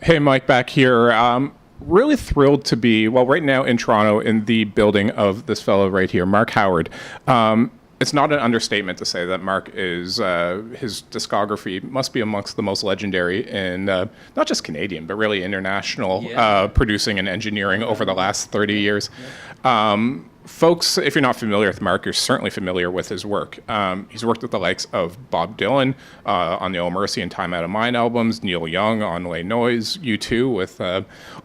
Hey, Mike, back here. Really thrilled to be, well, right now in Toronto in the building of this fellow right here, Mark Howard. It's not an understatement to say that Mark is, his discography must be amongst the most legendary in not just Canadian, but really international producing and engineering over the last 30 years. Folks, if you're not familiar with Mark, you're certainly familiar with his work. He's worked with the likes of Bob Dylan on the Oh Mercy and Time Out of Mind albums, Neil Young on Lanois, U2 with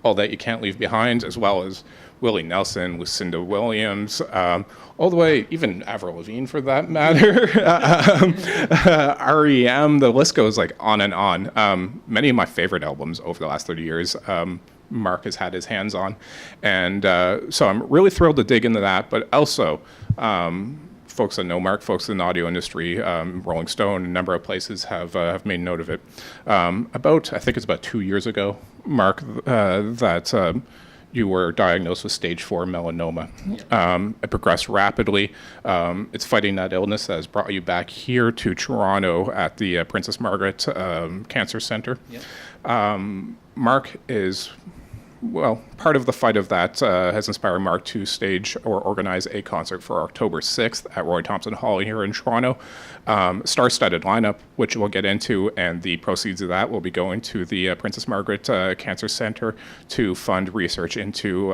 All That You Can't Leave Behind, as well as Willie Nelson, Lucinda Williams, all the way, even Avril Lavigne for that matter, REM, the list goes like on and on. Many of my favorite albums over the last 30 years, Mark has had his hands on. And so I'm really thrilled to dig into that, but also folks that know Mark, folks in the audio industry, Rolling Stone, a number of places have made note of it. I think it's about 2 years ago, Mark, that you were diagnosed with stage 4 melanoma. It progressed rapidly. It's fighting that illness that has brought you back here to Toronto at the Princess Margaret Cancer Center. Mark is, well, part of the fight of that has inspired Mark to stage or organize a concert for October 6th at Roy Thompson Hall here in Toronto. Star-studded lineup, which we'll get into, and the proceeds of that will be going to the Princess Margaret Cancer Center to fund research into,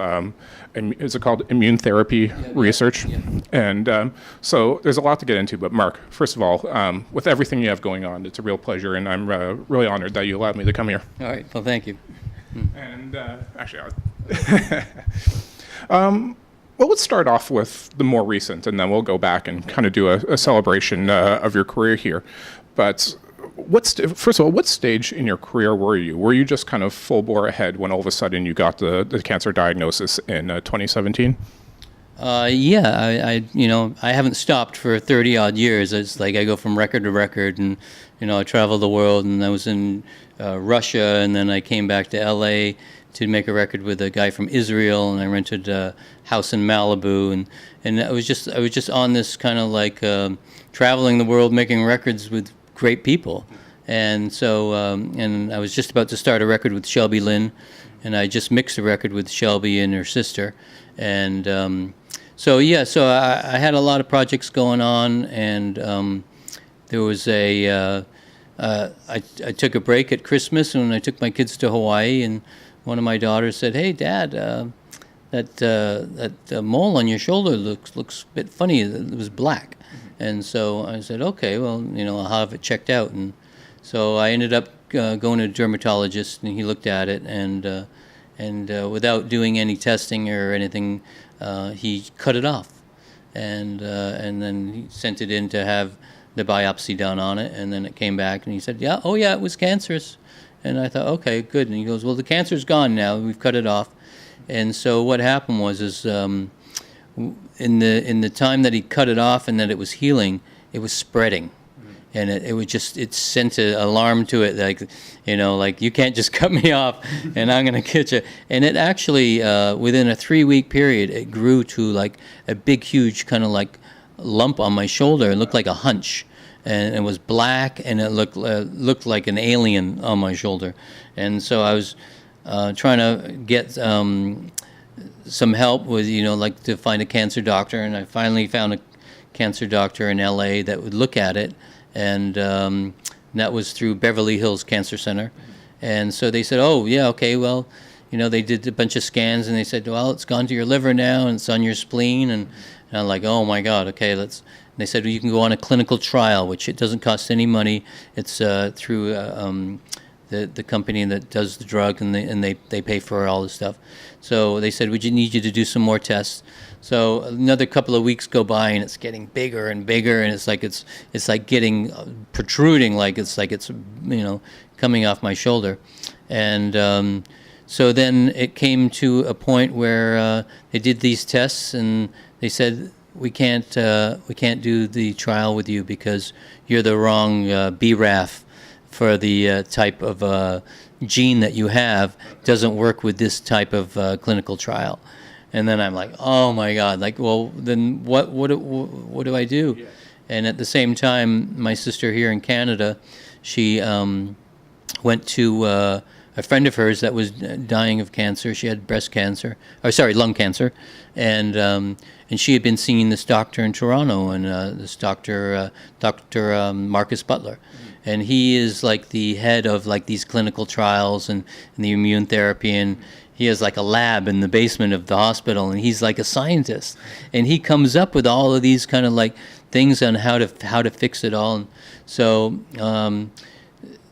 is it called immune therapy research? And so there's a lot to get into, but Mark, first of all, with everything you have going on, it's a real pleasure, and I'm really honored that you allowed me to come here. All right, well, thank you. And actually, well, let's start off with the more recent, and then we'll go back and kind of do a celebration of your career here. But first of all, what stage in your career were you? Were you just kind of full bore ahead when all of a sudden you got the cancer diagnosis in 2017? I haven't stopped for 30 odd years. It's like I go from record to record, and I travel the world, and I was in Russia, and then I came back to LA to make a record with a guy from Israel, and I rented a house in Malibu, and I was just on this kind of like traveling the world, making records with great people, and so and I was just about to start a record with Shelby Lynn, and I just mixed a record with Shelby and her sister, and so I had a lot of projects going on, and there was I took a break at Christmas, and I took my kids to Hawaii, and one of my daughters said, "Hey, Dad, that mole on your shoulder looks a bit funny. It was black." And so I said, "Okay, well, I'll have it checked out." And so I ended up going to a dermatologist, and he looked at it, and without doing any testing or anything, he cut it off, and then he sent it in to have the biopsy done on it, and then it came back, and he said, "Yeah, oh yeah, it was cancerous." And I thought, okay, good. And he goes, "Well, the cancer's gone now. We've cut it off." And so what happened was in the time that he cut it off and that it was healing, it was spreading, and it sent an alarm to it, like you can't just cut me off, and I'm gonna get you. And it actually within a 3-week period, it grew to like a big, huge kind of like lump on my shoulder. It looked like a hunch, and it was black, and it looked like an alien on my shoulder. And so I was trying to get some help with, like to find a cancer doctor, and I finally found a cancer doctor in LA that would look at it, and that was through Beverly Hills Cancer Center. And so they said, "Oh yeah, okay, well, they did a bunch of scans, and they said, well, it's gone to your liver now, and it's on your spleen." And I'm like, "Oh my God, okay, let's." And they said, "Well, you can go on a clinical trial, which it doesn't cost any money. It's through the company that does the drug, and they pay for all this stuff." So they said, "We need you to do some more tests." So another couple of weeks go by, and it's getting bigger and bigger, and it's like getting protruding, like it's coming off my shoulder, and so then it came to a point where they did these tests, and they said, we can't do the trial with you because you're the wrong BRAF for the type of gene that you have. Doesn't work with this type of clinical trial." And then I'm like, "Oh my God!" Like, well, then what do I do? Yeah. And at the same time, my sister here in Canada, she went to a friend of hers that was dying of cancer. She had lung cancer, and she had been seeing this doctor in Toronto, and this doctor, Dr. Marcus Butler, and he is like the head of like these clinical trials and the immune therapy, and he has like a lab in the basement of the hospital, and he's like a scientist, and he comes up with all of these kind of like things on how to fix it all. And so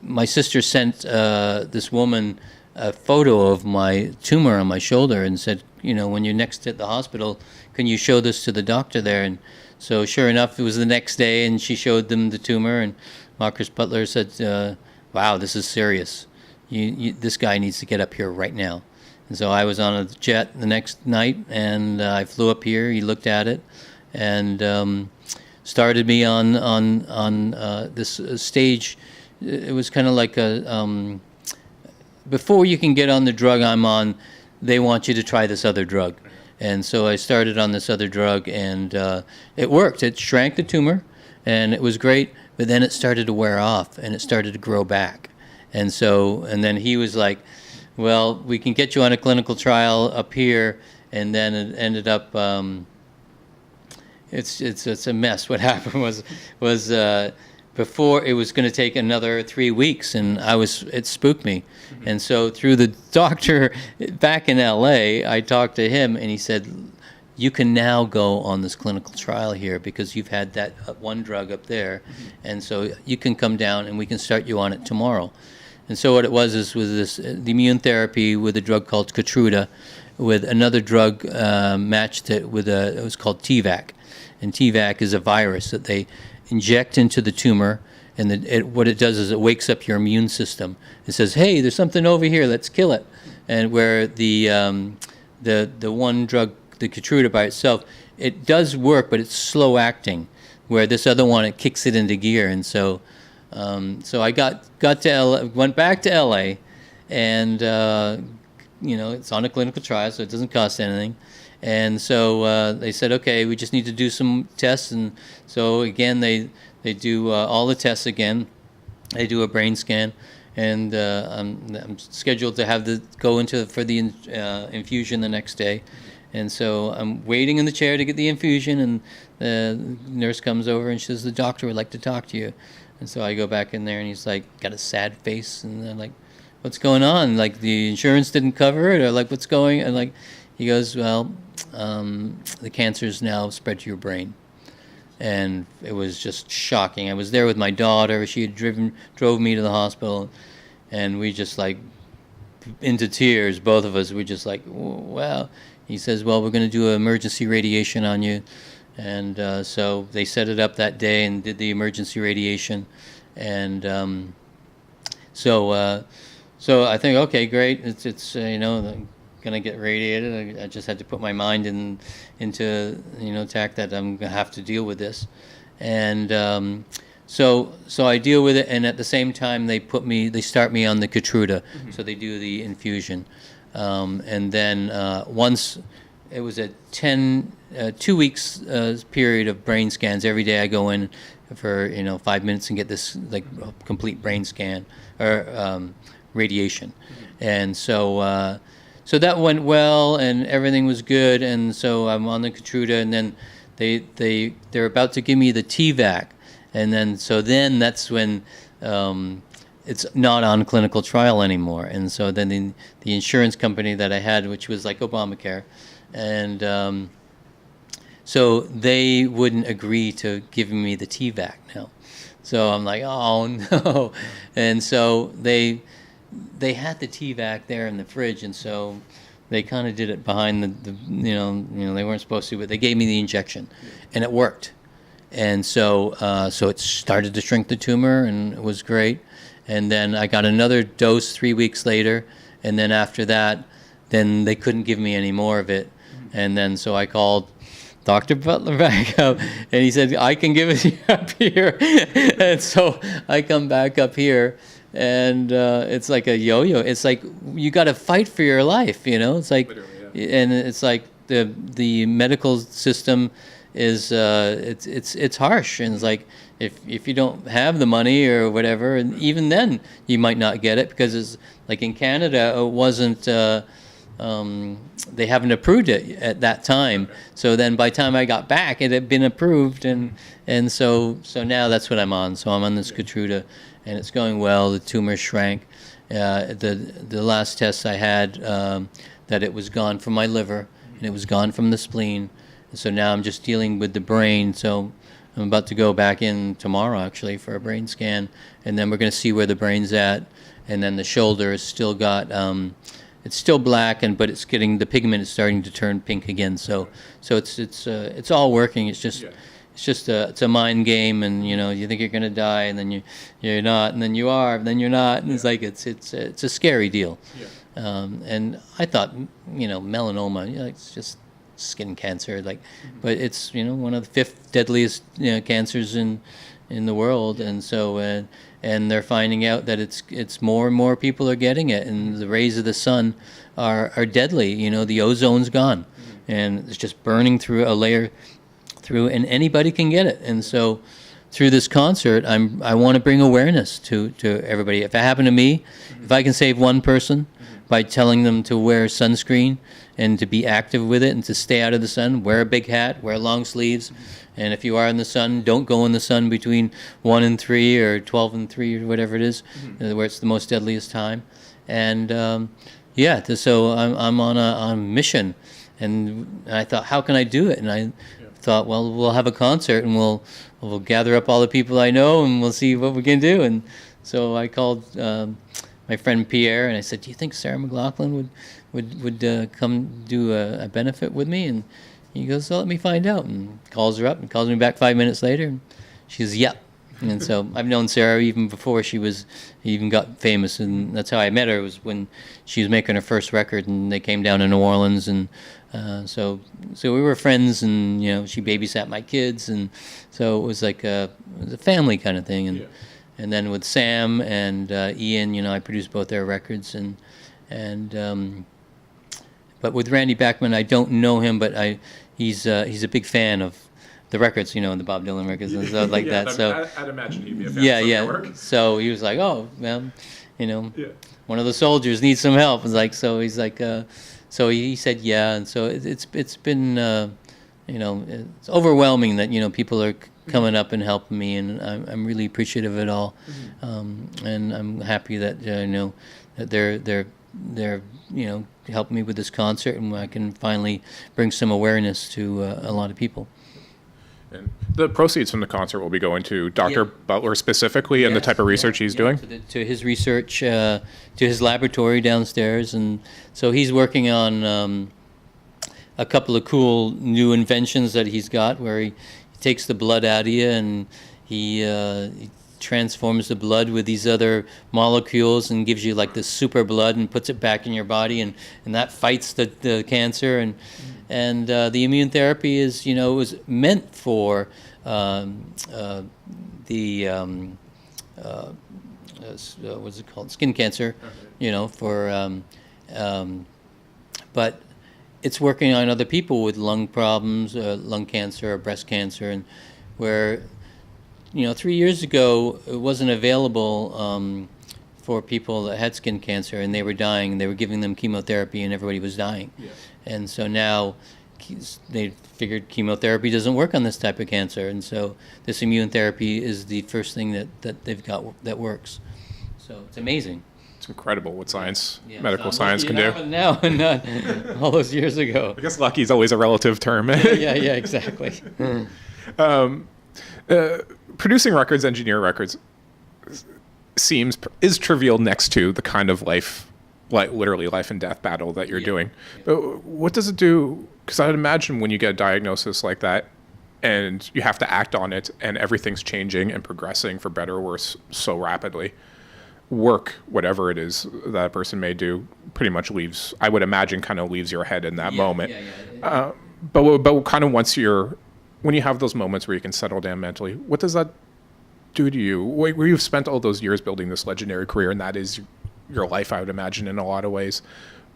my sister sent this woman a photo of my tumor on my shoulder and said, when you're next at the hospital, can you show this to the doctor there? And so sure enough, it was the next day, and she showed them the tumor, and Marcus Butler said, wow, this is serious. This guy needs to get up here right now. And so I was on a jet the next night, and I flew up here. He looked at it, and started me on this stage. It was kind of like before you can get on the drug I'm on, they want you to try this other drug. And so I started on this other drug, and it worked. It shrank the tumor, and it was great. But then it started to wear off, and it started to grow back. And then he was like, well, we can get you on a clinical trial up here. And then it ended up, it's a mess. What happened was before, it was going to take another 3 weeks, and it spooked me. Mm-hmm. And so through the doctor back in LA, I talked to him, and he said, you can now go on this clinical trial here because you've had that one drug up there. Mm-hmm. And so you can come down and we can start you on it tomorrow. And so what it was the immune therapy with a drug called Keytruda, with another drug matched it with it was called TVAC. And TVAC is a virus that they inject into the tumor, and what it does is it wakes up your immune system. It says, hey, there's something over here, let's kill it. And where the one drug, the Keytruda by itself, it does work, but it's slow acting, where this other one, it kicks it into gear. And so I got to LA, went back to LA, and it's on a clinical trial, so it doesn't cost anything. And so they said, okay, we just need to do some tests. And so again, they do all the tests again. They do a brain scan, and I'm scheduled to go for the infusion the next day. And so I'm waiting in the chair to get the infusion, and the nurse comes over and she says, the doctor would like to talk to you. And so I go back in there, and he's like, got a sad face, and they're like, what's going on? Like, the insurance didn't cover it, or like, what's going on? And like, he goes, well, the cancer's now spread to your brain. And it was just shocking. I was there with my daughter. She had drove me to the hospital, and we just like into tears, both of us. We just like, wow. He says, well, we're going to do emergency radiation on you. And so they set it up that day and did the emergency radiation. And so I think, okay, great. It's going to get radiated. I just had to put my mind into tack that I'm going to have to deal with this. And so I deal with it, and at the same time they start me on the Keytruda. Mm-hmm. So they do the infusion. And then once it was a 2 weeks period of brain scans. Every day I go in for 5 minutes and get this like complete brain scan or radiation. Mm-hmm. And so that went well, and everything was good. And so I'm on the Keytruda, and then they're about to give me the TVAC, and then that's when it's not on clinical trial anymore. And so then the insurance company that I had, which was like Obamacare, and so they wouldn't agree to giving me the TVAC now. So I'm like, oh no. And so they had the TVAC there in the fridge, and so they kind of did it behind the they weren't supposed to, but they gave me the injection, and it worked. And so it started to shrink the tumor, and it was great. And then I got another dose 3 weeks later, and then after that, then they couldn't give me any more of it. And then so I called Dr. Butler back up, and he said, I can give it to you up here. And so I come back up here, and it's like a yo-yo. It's like you got to fight for your life, It's like, yeah. And it's like the medical system is it's harsh, and it's like if you don't have the money or whatever, and even then you might not get it because it's like in Canada it wasn't. They haven't approved it at that time. So then by the time I got back, it had been approved, and so now that's what I'm on. So I'm on this Keytruda, and it's going well. The tumor shrank. The last tests I had, that it was gone from my liver, and it was gone from the spleen. And so now I'm just dealing with the brain. So I'm about to go back in tomorrow, actually, for a brain scan, and then we're going to see where the brain's at. And then the shoulder has still got... it's still black, but it's getting, the pigment is starting to turn pink again. So it's all working. It's just it's a mind game, and you think you're gonna die, and then you're not, and then you are, and then you're not, and it's like it's a scary deal. And I thought melanoma, it's just skin cancer, but it's one of the 5th deadliest cancers in the world, and so and they're finding out that it's more and more people are getting it, and the rays of the sun are deadly. The ozone's gone, and it's just burning through a layer through, and anybody can get it. And so through this concert, I want to bring awareness to everybody. If it happened to me, if I can save one person by telling them to wear sunscreen and to be active with it and to stay out of the sun, wear a big hat, wear long sleeves. And if you are in the sun, don't go in the sun between 1 and 3 or 12 and 3 or whatever it is, where it's the most deadliest time. And so I'm on a mission. And I thought, how can I do it? And I thought, well, we'll have a concert, and we'll gather up all the people I know, and we'll see what we can do. And so I called my friend Pierre, and I said, do you think Sarah McLachlan would come do a benefit with me? And he goes, so let me find out, and calls her up and calls me back 5 minutes later, and she goes, yep. And so I've known Sarah even before she even got famous, and that's how I met her, was when she was making her first record, and they came down to New Orleans, and so we were friends, and she babysat my kids, and so it was like it was a family kind of thing, and then with Sam and Ian, I produced both their records, and but with Randy Bachman, I don't know him, but he's a big fan of the records, and the Bob Dylan records and stuff like that. So I'd imagine he'd be a fan of your work. So he was like, oh, well, one of the soldiers needs some help. It's like, so he's like, so he said, yeah. And so it's been, it's overwhelming that, people are coming up and helping me, and I'm really appreciative of it all. And I'm happy that, that they're helping me with this concert, and I can finally bring some awareness to a lot of people. And the proceeds from the concert will be going to Dr. Butler specifically, and the type of research he's doing? To his research, to his laboratory downstairs. And so he's working on a couple of cool new inventions that he's got, where he takes the blood out of you, and he transforms the blood with these other molecules and gives you like this super blood and puts it back in your body, and that fights the cancer. And the immune therapy is, it was meant for what's it called, skin cancer, but it's working on other people with lung problems, lung cancer or breast cancer, and where 3 years ago it wasn't available for people that had skin cancer, and they were dying, and they were giving them chemotherapy, and everybody was dying. And so now they figured chemotherapy doesn't work on this type of cancer, and so this immune therapy is the first thing that they've got that works. So it's amazing. It's incredible what medical science can do. Now and not all those years ago. I guess lucky is always a relative term. yeah, exactly. Producing records, engineer records, is trivial next to the kind of literally life and death battle that you're doing. But what does it do? Because I'd imagine when you get a diagnosis like that and you have to act on it, and everything's changing and progressing for better or worse so rapidly, work, whatever it is that a person may do, pretty much leaves your head in that moment. But kind of when you have those moments where you can settle down mentally, what does that do to you? Where you've spent all those years building this legendary career, and that is your life, I would imagine, in a lot of ways.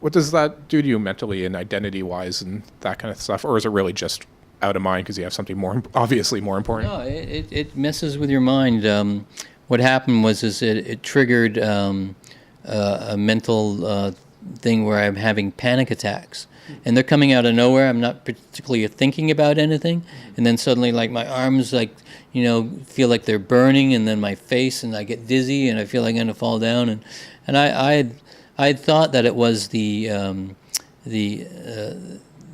What does that do to you mentally and identity-wise and that kind of stuff? Or is it really just out of mind because you have something more obviously more important? No, it messes with your mind. What happened was it triggered a mental thing where I'm having panic attacks, and they're coming out of nowhere. I'm not particularly thinking about anything, and then suddenly, like, my arms, like, feel like they're burning, and then my face, and I get dizzy, and I feel like I'm gonna fall down, and I had thought that it was the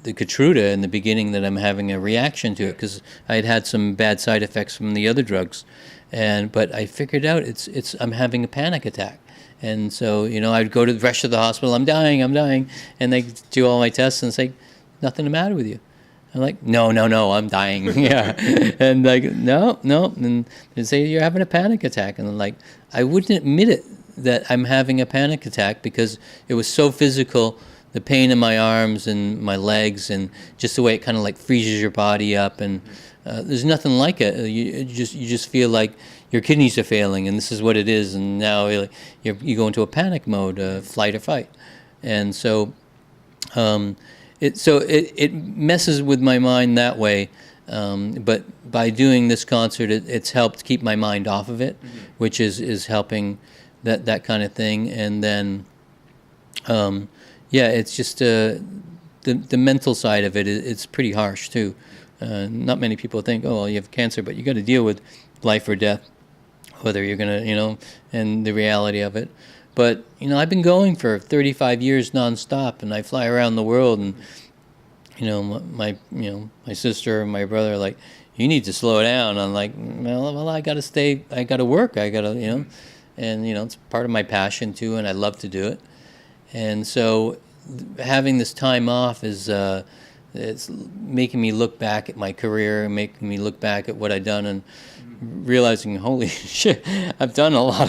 Keytruda in the beginning, that I'm having a reaction to it because I had some bad side effects from the other drugs, but I figured out it's I'm having a panic attack. And so, I'd go to the rush to the hospital. I'm dying, and they do all my tests and say, nothing the matter with you. I'm like, no, I'm dying. Yeah, and like, no, and they say you're having a panic attack, and I'm like, I wouldn't admit it that I'm having a panic attack because it was so physical. The pain in my arms and my legs, and just the way it kind of like freezes your body up, and there's nothing like it. You just feel like your kidneys are failing, and this is what it is. And now you go into a panic mode, flight or fight, and so it messes with my mind that way. But by doing this concert, it's helped keep my mind off of it, which is helping that kind of thing, and then. Yeah, it's just the mental side of it. It's pretty harsh too. Not many people think, oh, well, you have cancer, but you got to deal with life or death, whether you're gonna, and the reality of it. But I've been going for 35 years nonstop, and I fly around the world, and my sister and my brother are like, you need to slow down. I'm like, well, I got to work, and it's part of my passion too, and I love to do it. And so having this time off is it's making me look back at my career, and making me look back at what I've done, and realizing, holy shit, I've done a lot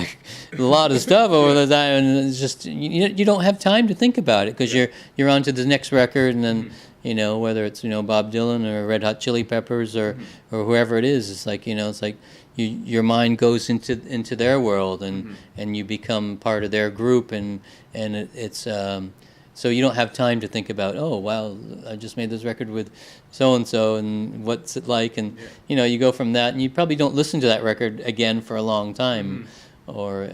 of stuff over the time, and it's just you don't have time to think about it because you're on to the next record, and then whether it's Bob Dylan or Red Hot Chili Peppers or whoever it is, it's like it's like your mind goes into their world, and you become part of their group, and it's so you don't have time to think about, oh wow, I just made this record with so and what's it like, and you go from that, and you probably don't listen to that record again for a long time, or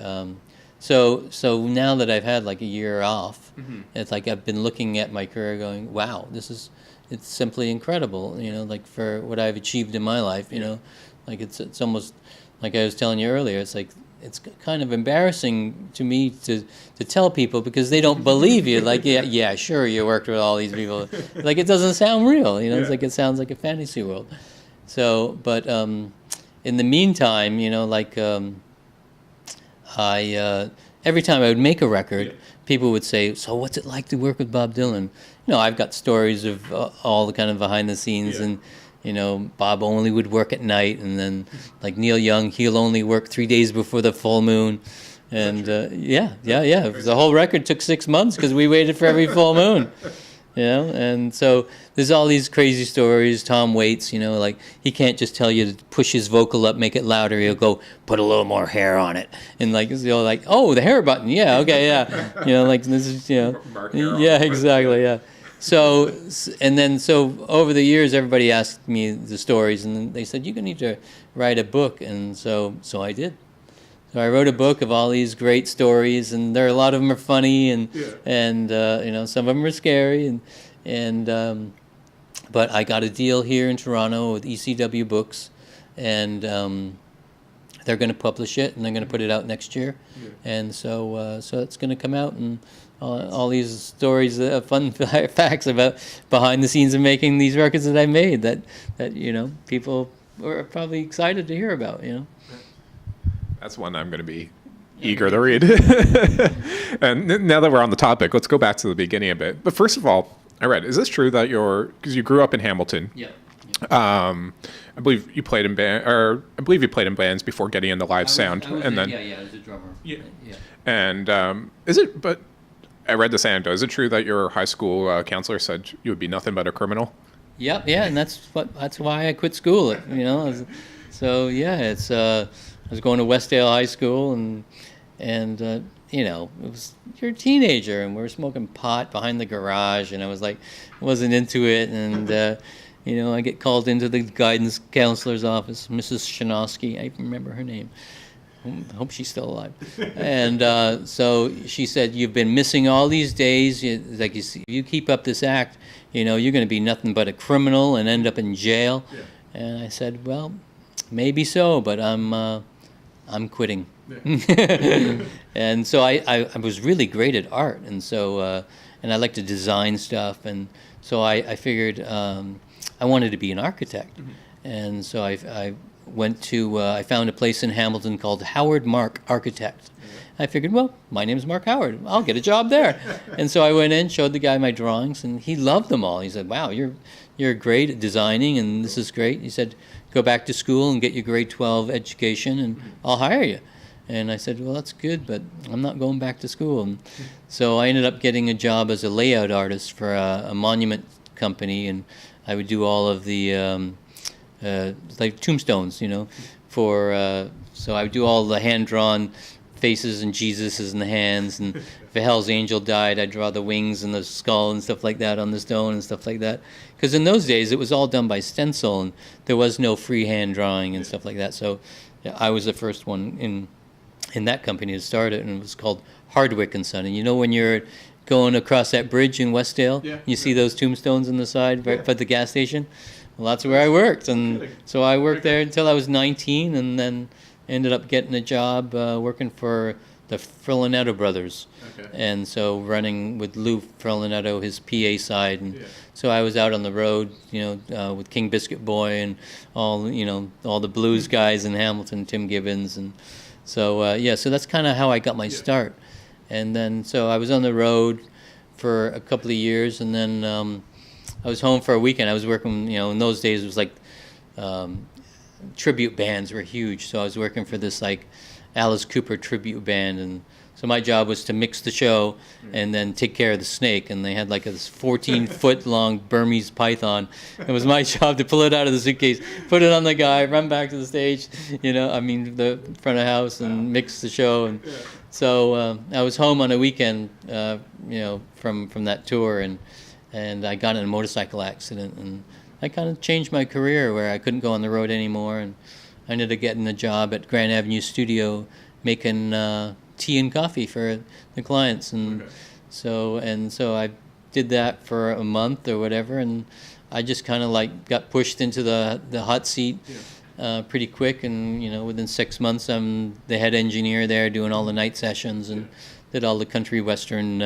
so now that I've had like a year off, it's like I've been looking at my career going, wow, it's simply incredible, like for what I've achieved in my life, like it's almost like I was telling you earlier, it's like it's kind of embarrassing to me to tell people because they don't believe you. Like, yeah, sure, you worked with all these people. Like, it doesn't sound real, It's like it sounds like a fantasy world. So, but in the meantime, like I every time I would make a record, people would say, "So, what's it like to work with Bob Dylan?" I've got stories of all the kind of behind the scenes and. Bob only would work at night, and then like Neil Young, he'll only work 3 days before the full moon, and yeah. The whole record took 6 months because we waited for every full moon, And so there's all these crazy stories. Tom Waits, like he can't just tell you to push his vocal up, make it louder. He'll go put a little more hair on it, and like like, oh, the hair button, yeah, okay, yeah, like this is yeah, exactly, yeah. So over the years, everybody asked me the stories, and they said, you're going to need to write a book. And so I did. So I wrote a book of all these great stories, and a lot of them are funny, and some of them are scary, but I got a deal here in Toronto with ECW Books, and they're going to publish it, and they're going to put it out next year, and so it's going to come out, and all these stories, fun facts about behind the scenes of making these records that I made that people are probably excited to hear about. That's one I'm going to be eager to read. And now that we're on the topic, let's go back to the beginning a bit. But first of all, I read, is this true that because you grew up in Hamilton? Yeah. I believe you played in bands before getting into live sound. I was a drummer. Yeah. And is it? But I read this anecdote. Is it true that your high school counselor said you would be nothing but a criminal? Yep. Yeah, and that's why I quit school. So yeah, I was going to Westdale High School, and it was, you're a teenager, and we were smoking pot behind the garage, and I was like, wasn't into it, and I get called into the guidance counselor's office, Mrs. Shinosky, I remember her name. I hope she's still alive. And so she said, "You've been missing all these days. You keep up this act, you're going to be nothing but a criminal and end up in jail." Yeah. And I said, "Well, maybe so, but I'm quitting." Yeah. And so I was really great at art, and so and I like to design stuff, and so I figured I wanted to be an architect, and so I went to I found a place in Hamilton called Howard Mark Architect. I figured, well, my name's Mark Howard, I'll get a job there. And so I went in, showed the guy my drawings, and he loved them all. He said, "Wow, you're great at designing, and this is great." He said, "Go back to school and get your grade 12 education, and I'll hire you." And I said, "Well, that's good, but I'm not going back to school." And so I ended up getting a job as a layout artist for a monument company, and I would do all of the like tombstones, for so I would do all the hand-drawn faces and Jesuses and the hands, and if a Hell's Angel died, I'd draw the wings and the skull and stuff like that on the stone and stuff like that. Because in those days, it was all done by stencil, and there was no freehand drawing and stuff like that. So yeah, I was the first one in that company to start it, and it was called Hardwick and Son. And when you're going across that bridge in Westdale, you see those tombstones on the side right by the gas station? Well, that's where I worked, and so I worked there until I was 19, and then ended up getting a job working for the Frillinetto brothers, and so running with Lou Frillinetto, his PA side, and so I was out on the road, with King Biscuit Boy and all the blues guys in Hamilton, Tim Gibbons, and so so that's kind of how I got my start, and then so I was on the road for a couple of years, and then I was home for a weekend. I was working, in those days it was like tribute bands were huge. So I was working for this like Alice Cooper tribute band, and so my job was to mix the show and then take care of the snake. And they had like this 14-foot long Burmese python. It was my job to pull it out of the suitcase, put it on the guy, run back to the stage, the front of house, and mix the show. And so I was home on a weekend, from that tour, and I got in a motorcycle accident, and I kind of changed my career where I couldn't go on the road anymore, and I ended up getting a job at Grand Avenue Studio making tea and coffee for the clients, and so I did that for a month or whatever, and I just kind of like got pushed into the hot seat pretty quick, and within 6 months I'm the head engineer there, doing all the night sessions, and did all the country western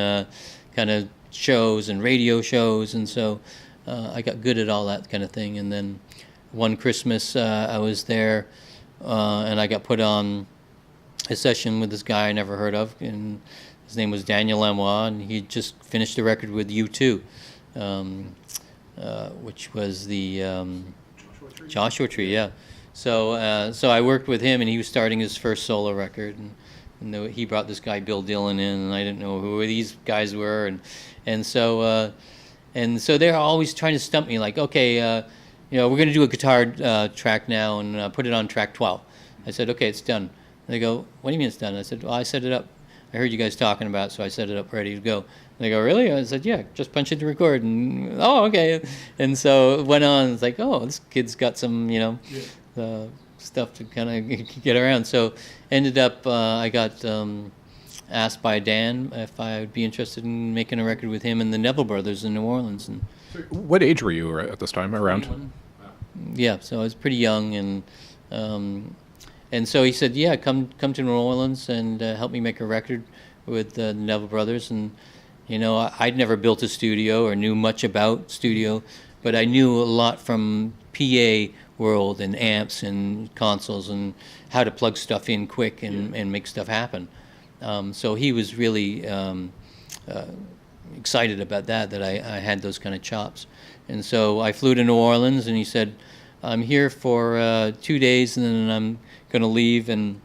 kind of shows and radio shows, and so I got good at all that kind of thing. And then one Christmas I was there, and I got put on a session with this guy I never heard of, and his name was Daniel Lanois, and he just finished a record with U2, which was the Joshua Tree, yeah. So I worked with him, and he was starting his first solo record, and he brought this guy Bill Dylan in, and I didn't know who these guys were, and so they're always trying to stump me, like, okay, we're going to do a guitar track now, and put it on track 12. I said, okay, it's done. And they go, what do you mean it's done? I said, well, I set it up. I heard you guys talking about it, so I set it up ready to go. And they go, really? I said, yeah, just punch it to record. And, oh, okay. And so it went on. It's like, oh, this kid's got some, stuff to kind of get around. So ended up, I got asked by Dan if I would be interested in making a record with him and the Neville Brothers in New Orleans. And what age were you at this time around? 21. Yeah, so I was pretty young, and so he said, yeah, come to New Orleans and help me make a record with the Neville Brothers. And I'd never built a studio or knew much about studio, but I knew a lot from PA world and amps and consoles and how to plug stuff in quick and make stuff happen. So he was really excited about that I had those kind of chops. And so I flew to New Orleans, and he said, I'm here for 2 days, and then I'm going to leave, and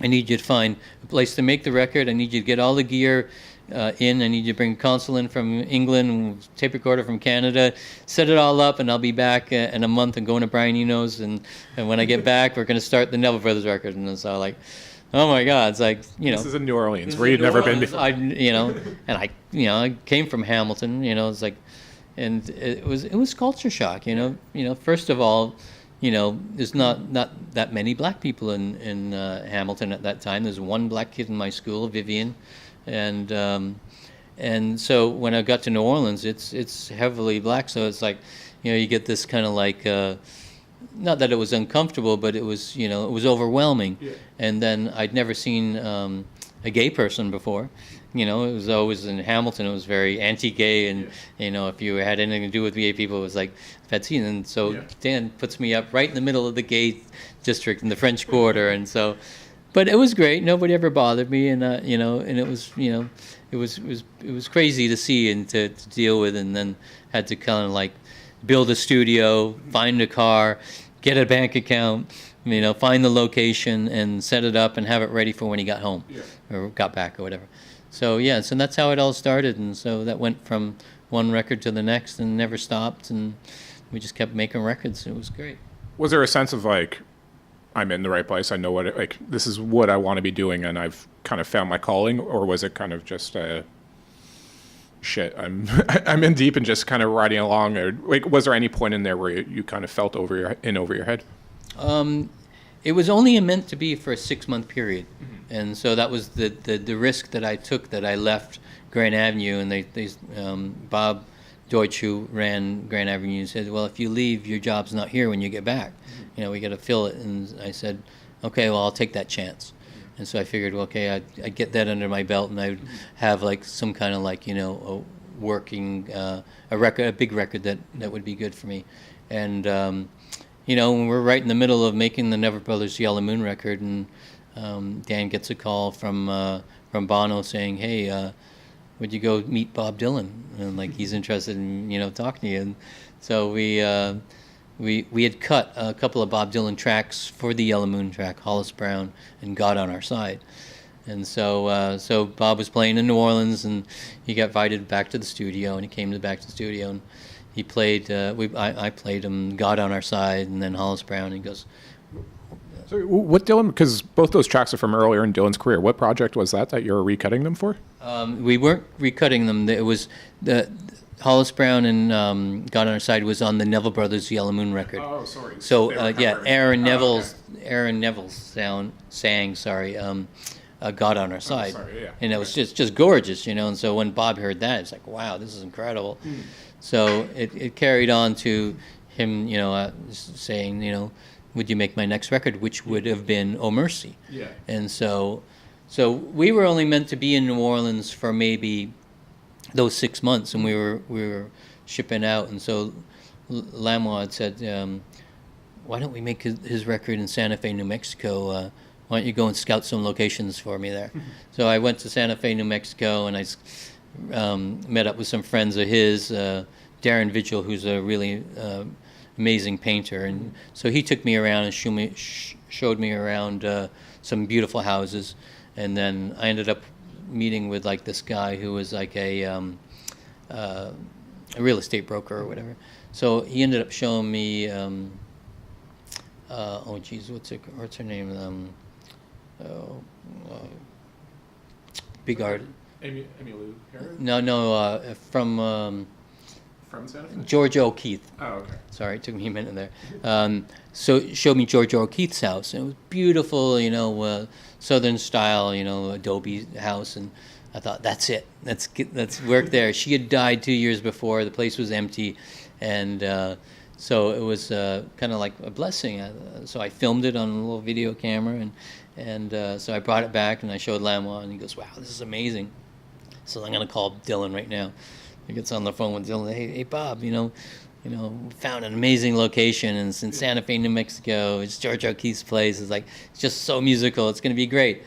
I need you to find a place to make the record. I need you to get all the gear in. I need you to bring a console in from England, tape recorder from Canada, set it all up, and I'll be back in a month and going to Brian Eno's, and when I get back, we're going to start the Neville Brothers record. And so like, oh my God, it's like, This is in New Orleans, where you'd never been before. And I came from Hamilton, it's like, and it was culture shock. First of all, there's not that many black people in Hamilton at that time. There's one black kid in my school, Vivian, and so when I got to New Orleans, it's heavily black. So it's like, you get this kind of like, not that it was uncomfortable, but it was it was overwhelming. Yeah. And then I'd never seen a gay person before. It was always in Hamilton. It was very anti-gay, and if you had anything to do with gay people, it was like Fetsine. And so Dan puts me up right in the middle of the gay district in the French Quarter, and so, but it was great. Nobody ever bothered me, and and it was it was crazy to see and to deal with, and then had to kind of like build a studio, find a car, get a bank account, find the location and set it up and have it ready for when he got home or got back or whatever. So so that's how it all started, and so that went from one record to the next and never stopped, and we just kept making records. It was great. Was there a sense of like, I'm in the right place, I know what this is what I want to be doing, and I've kind of found my calling, or was it kind of just shit, I'm in deep and just kind of riding along, or was there any point in there where you kind of felt over your head? It was only meant to be for a 6-month period, and so that was the risk that I took, that I left Grand Avenue, and they Bob Deutsch, who ran Grand Avenue, said, well, if you leave, your job's not here when you get back. We got to fill it. And I said, okay, well, I'll take that chance. And so I figured, well, okay, I'd get that under my belt, and I'd have like some kind of like, a working, a big record that would be good for me. And, when we're right in the middle of making the Never Brothers Yellow Moon record, and Dan gets a call from Bono saying, hey, would you go meet Bob Dylan? And like, he's interested in, talking to you. And so we had cut a couple of Bob Dylan tracks for the Yellow Moon track, Hollis Brown and God on Our Side. And so Bob was playing in New Orleans, and he got invited back to the studio, and he came back to the studio, and he played, I played him God on Our Side and then Hollis Brown, and he goes... So what Dylan, because both those tracks are from earlier in Dylan's career, what project was that you were recutting them for? We weren't recutting them. It was Hollis Brown and God on Our Side was on the Neville Brothers Yellow Moon record. Oh, sorry. So Aaron Neville sang God on Our Side. Sorry, yeah. And it was just gorgeous, and so when Bob heard that, it's like, wow, this is incredible. So it carried on to him, saying, would you make my next record, which would have been Oh Mercy. Yeah. And so we were only meant to be in New Orleans for maybe those 6 months, and we were shipping out. And so Lanois had said, why don't we make his record in Santa Fe, New Mexico? Why don't you go and scout some locations for me there? So I went to Santa Fe, New Mexico, and I met up with some friends of his, Darren Vigil, who's a really amazing painter. And so he took me around and showed me around some beautiful houses. And then I ended up meeting with like this guy who was like a real estate broker or whatever. So he ended up showing me, what's her name? Big art. Amy Lou Harris? No, From Santa Fe? George O'Keefe. Oh, okay. Sorry, it took me a minute there. So he showed me George O'Keefe's house, and it was beautiful, Southern style, adobe house, and I thought, that's it. Let's work there. She had died 2 years before. The place was empty, and so it was kind of like a blessing. So I filmed it on a little video camera, and so I brought it back, and I showed Lanois, and he goes, wow, this is amazing. So I'm going to call Dylan right now. He gets on the phone with Dylan. Hey Bob, found an amazing location, and it's in Santa Fe, New Mexico. It's George O'Keefe's place. It's just so musical. It's going to be great.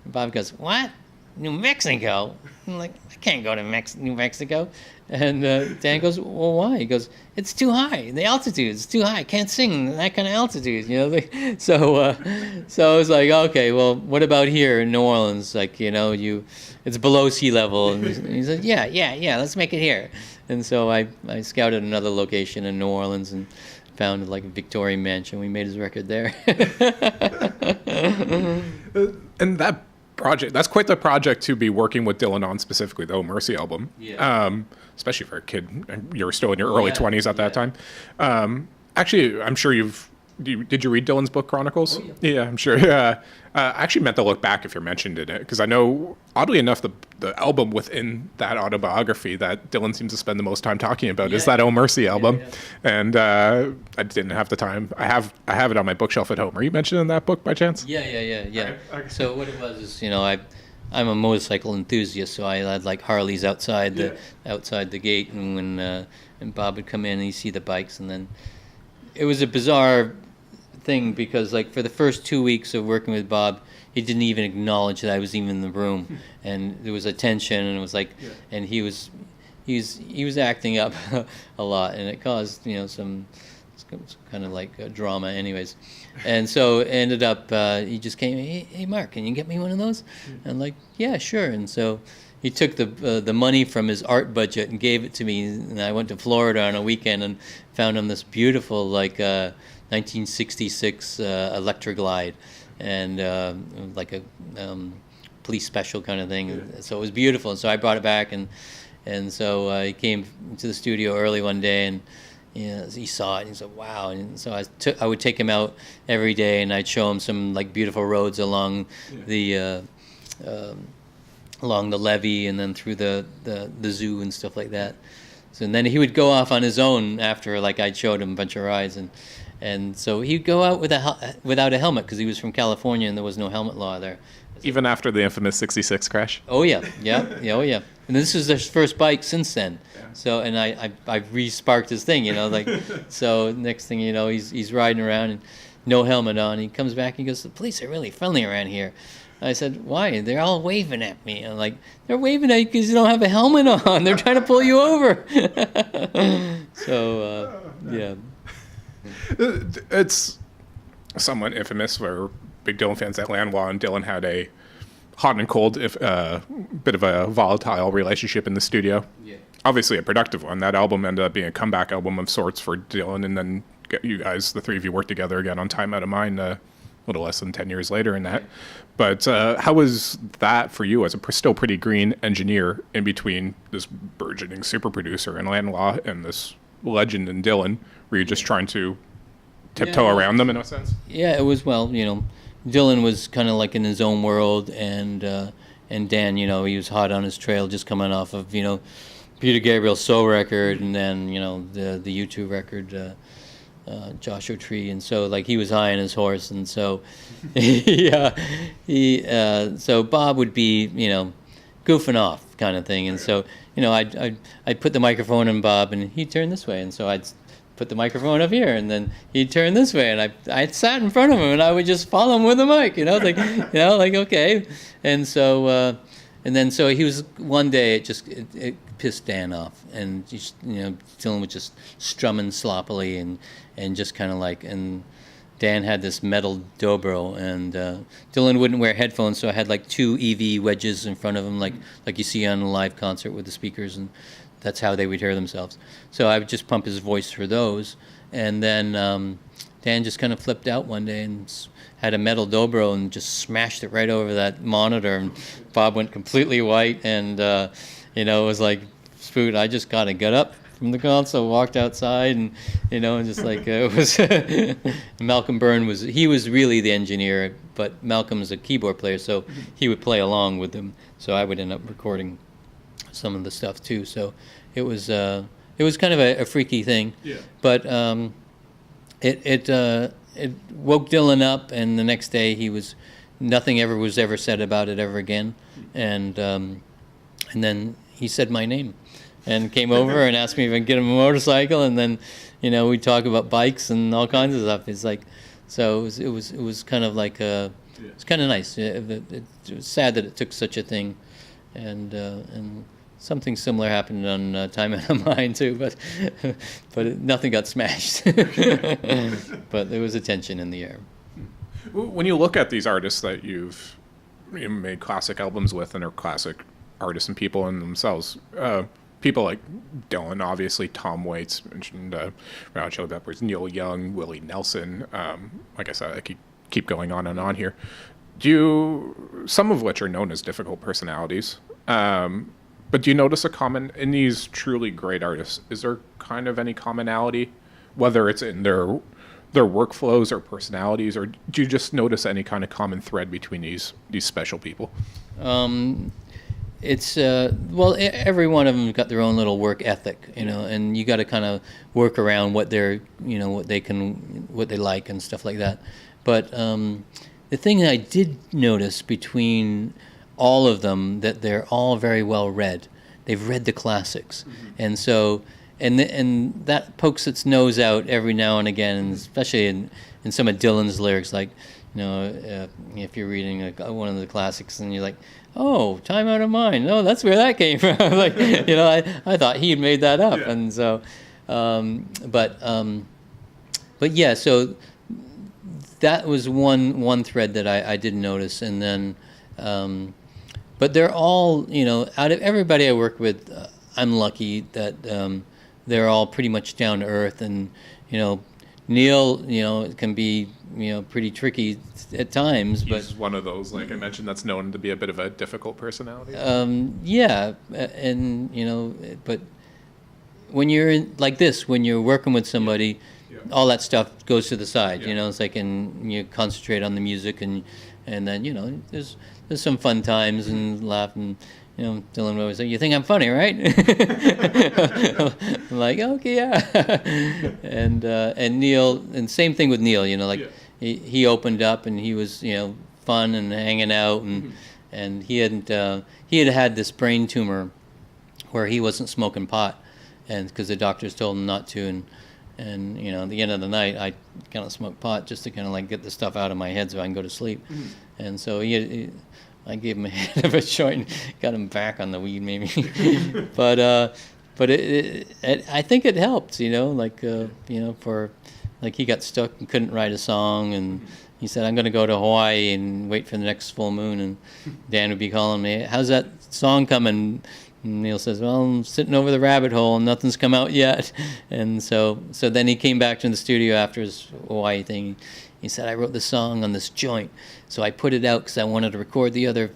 And Bob goes, what? New Mexico? I'm like, I can't go to New Mexico. And Dan goes, well, why? He goes, it's too high. The altitude is too high. I can't sing in that kind of altitude, So I was like, okay, well, what about here in New Orleans? It's below sea level. And he said, yeah, let's make it here. And so I scouted another location in New Orleans and found like a Victorian mansion. We made his record there. And that project. That's quite the project to be working with Dylan on, specifically the Oh Mercy album. Yeah. Especially for a kid. You were still in your early Yeah, 20s at that time. Actually, I'm sure did you read Dylan's book Chronicles? Oh, yeah. Yeah, I'm sure. Yeah. I actually meant to look back if you're mentioned in it, because I know, oddly enough, the album within that autobiography that Dylan seems to spend the most time talking about is that Oh Mercy album. yeah. And I didn't have the time. I have it on my bookshelf at home. Are you mentioned in that book by chance? Yeah. Okay. So what it was is, I'm a motorcycle enthusiast, so I had like Harleys outside the gate, and when and Bob would come in and he'd see the bikes, and then it was a bizarre thing because like for the first 2 weeks of working with Bob, he didn't even acknowledge that I was even in the room, and there was a tension, and it was like, and he was acting up a lot, and it caused some kind of like drama, anyways. And so it ended up he just came, hey Mark, can you get me one of those? And I'm like, yeah, sure. And so he took the money from his art budget and gave it to me, and I went to Florida on a weekend and found him this beautiful like 1966 Electroglide, and like a police special kind of thing. Yeah. So it was beautiful, and so I brought it back, and so he came to the studio early one day, and he saw it and he said, wow. And so I would take him out every day, and I'd show him some like beautiful roads along the levee, and then through the zoo and stuff like that. So, and then he would go off on his own after like I'd showed him a bunch of rides, and so he'd go out without a helmet because he was from California and there was no helmet law there. Even after the infamous 66 crash? Oh yeah. Oh yeah. And this is his first bike since then. Yeah. So, and I re-sparked his thing, like, so next thing you know, he's riding around and no helmet on. He comes back and he goes, the police are really friendly around here. I said, why? They're all waving at me. I'm like, they're waving at you because you don't have a helmet on. They're trying to pull you over. So, yeah. It's somewhat infamous for big Dylan fans that Lanois and Dylan had a hot and cold, bit of a volatile relationship in the studio. Yeah. Obviously a productive one. That album ended up being a comeback album of sorts for Dylan, and then you guys, the three of you, worked together again on Time Out of Mind a little less than 10 years later in that. Yeah. But how was that for you as a still pretty green engineer in between this burgeoning super producer in Lanois and this legend in Dylan? Were you just trying to tiptoe around them in a sense? Yeah, it was, Dylan was kind of like in his own world, and Dan, he was hot on his trail, just coming off of, Peter Gabriel's Soul record, and then, the U2 record, Joshua Tree, and so like he was high on his horse, and so so Bob would be goofing off kind of thing, and so I'd put the microphone on Bob, and he'd turn this way, and so I'd put the microphone up here, and then he'd turn this way, and I sat in front of him, and I would just follow him with the mic, like okay, and so and then so he was one day it pissed Dan off, and Dylan was just strumming sloppily and just kind of like, and Dan had this metal dobro, and Dylan wouldn't wear headphones, so I had like two EV wedges in front of him, like you see on a live concert with the speakers, and that's how they would hear themselves. So I would just pump his voice for those, and then Dan just kind of flipped out one day and had a metal dobro and just smashed it right over that monitor, and Bob went completely white, and it was like, spooked. I just kind of got up from the console, walked outside, and and just like it was. Malcolm Byrne was really the engineer, but Malcolm's a keyboard player, so he would play along with them. So I would end up recording some of the stuff too. So it was kind of a freaky thing. Yeah. But it woke Dylan up, and the next day nothing ever was said about it ever again, and then he said my name. And came over and asked me if I could get him a motorcycle, and then, we'd talk about bikes and all kinds of stuff. It's like, so it was kind of like it's kind of nice. It was sad that it took such a thing, and something similar happened on Time Out of Mind too, but nothing got smashed. But there was a tension in the air. When you look at these artists that you've made classic albums with, and are classic artists and people in themselves. People like Dylan, obviously, Tom Waits, mentioned Red Hot Chili Peppers, Neil Young, Willie Nelson. Like I said, I could keep going on and on here. some of which are known as difficult personalities, but do you notice a common, in these truly great artists, is there kind of any commonality, whether it's in their workflows or personalities, or do you just notice any kind of common thread between these special people? It's every one of them got their own little work ethic, and you got to kind of work around what they're, what they like and stuff like that. But the thing that I did notice between all of them, that they're all very well read. They've read the classics, and so and that pokes its nose out every now and again, and especially in some of Dylan's lyrics, like if you're reading like one of the classics and you're like, oh, Time Out of Mind, no, that's where that came from. Like, I thought he had made that up, yeah. And so, but yeah, so that was one thread that I did notice, and then, but they're all, out of everybody I work with, I'm lucky that they're all pretty much down to earth, and Neil, it can be, pretty tricky at times. He's one of those, like I mentioned, that's known to be a bit of a difficult personality. Yeah, and but when you're like this, when you're working with somebody, yeah. All that stuff goes to the side. Yeah. It's like, and you concentrate on the music, and then there's some fun times and laugh, and Dylan would always say, "You think I'm funny, right?" I'm like, okay, yeah. And Neil, and same thing with Neil. Yeah. He opened up, and he was fun and hanging out, and he had this brain tumor where he wasn't smoking pot, and because the doctors told him not to, and at the end of the night I kind of smoked pot just to kind of like get the stuff out of my head so I can go to sleep, and so I gave him a hit of a joint, got him back on the weed maybe, but I think it helped, for like he got stuck and couldn't write a song, and he said, I'm going to go to Hawaii and wait for the next full moon, and Dan would be calling me, how's that song coming? And Neil says, well, I'm sitting over the rabbit hole and nothing's come out yet. And so then he came back to the studio after his Hawaii thing. He said, I wrote this song on this joint, so I put it out because I wanted to record the other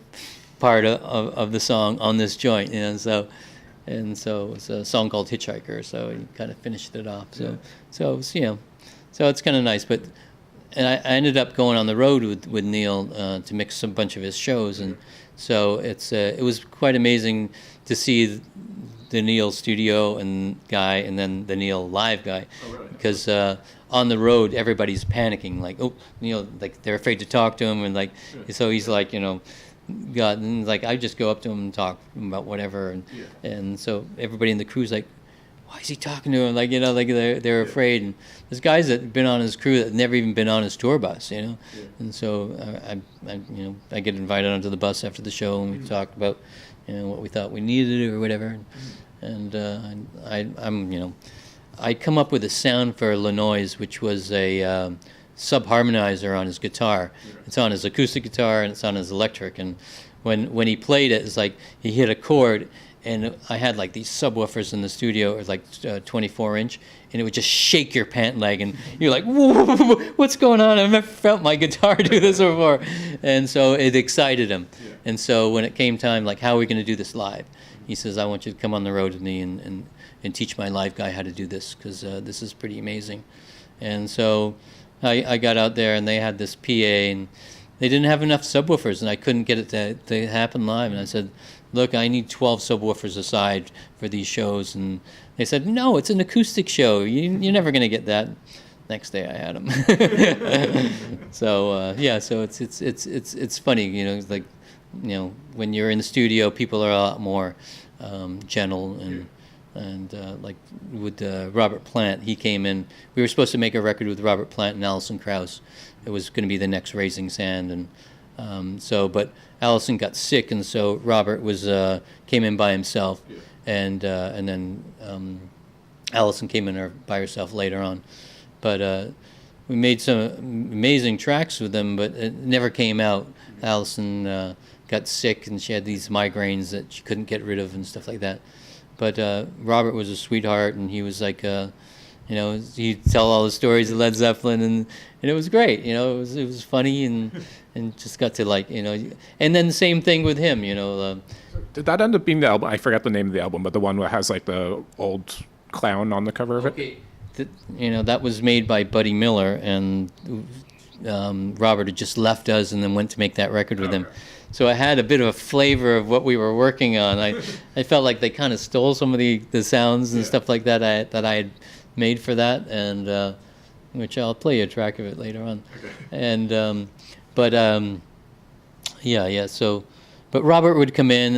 part of the song on this joint. So it's a song called Hitchhiker. So he kind of finished it off. So it's kind of nice. And I ended up going on the road with Neil to mix a bunch of his shows, and so it was quite amazing to see the Neil studio and guy, and then the Neil live guy, because on the road everybody's panicking, like, oh, Neil, like they're afraid to talk to him, and like, so he's like, God, and like I just go up to him and talk about whatever, and so everybody in the crew's like, why is he talking to him? Like, like they're afraid. And there's guys that have been on his crew that have never even been on his tour bus, And so I get invited onto the bus after the show, and we talked about, what we thought we needed or whatever. And I come up with a sound for Lanois, which was a sub-harmonizer on his guitar. It's on his acoustic guitar, and it's on his electric. And when he played it, it's like he hit a chord, and I had like these subwoofers in the studio, or like 24-inch, and it would just shake your pant leg, and you're like, whoa, what's going on? I've never felt my guitar do this before. And so it excited him. Yeah. And so when it came time, like, how are we going to do this live? He says, I want you to come on the road with me and teach my live guy how to do this, because this is pretty amazing. And so I got out there, and they had this PA, and they didn't have enough subwoofers, and I couldn't get it to happen live. And I said, look, I need 12 subwoofers aside for these shows. And they said, no, it's an acoustic show. You're never going to get that. Next day I had them. So so it's funny, it's like, when you're in the studio, people are a lot more gentle, and like with Robert Plant, he came in. We were supposed to make a record with Robert Plant and Alison Krauss. It was going to be the next Raising Sand, and but Allison got sick, and so Robert came in by himself, and then Allison came in by herself later on. But we made some amazing tracks with them, but it never came out. Allison got sick, and she had these migraines that she couldn't get rid of and stuff like that. But Robert was a sweetheart, and he was like, he'd tell all the stories of Led Zeppelin, and it was great. It was funny, and just got to and then the same thing with him. Did that end up being the album? I forgot the name of the album, but the one that has like the old clown on the cover of it. Okay, that was made by Buddy Miller, and Robert had just left us and then went to make that record with him. So I had a bit of a flavor of what we were working on. I felt like they kind of stole some of the sounds and stuff like that I had made for that, and which I'll play you a track of it later on. Okay. And but Robert would come in,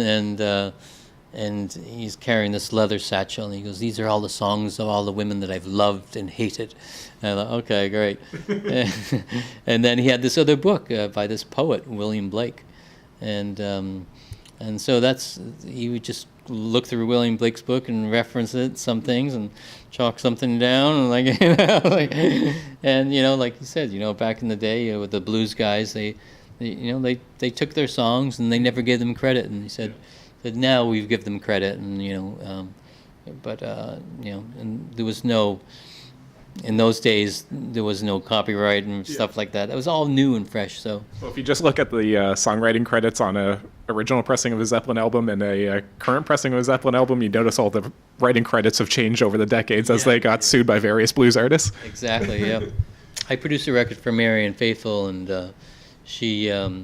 and he's carrying this leather satchel, and he goes, "These are all the songs of all the women that I've loved and hated." And I thought, okay, great. And then he had this other book by this poet, William Blake. And so he would just look through William Blake's book and reference some things and chalk something down, and like you said, back in the day with the blues guys, they took their songs and they never gave them credit, and he said now we give them credit, and and there was no. In those days, there was no copyright and stuff like that. It was all new and fresh. So, well, if you just look at the songwriting credits on a original pressing of a Zeppelin album and a current pressing of a Zeppelin album, you notice all the writing credits have changed over the decades as they got sued by various blues artists. Exactly. Yeah, I produced a record for Marianne Faithfull, and she had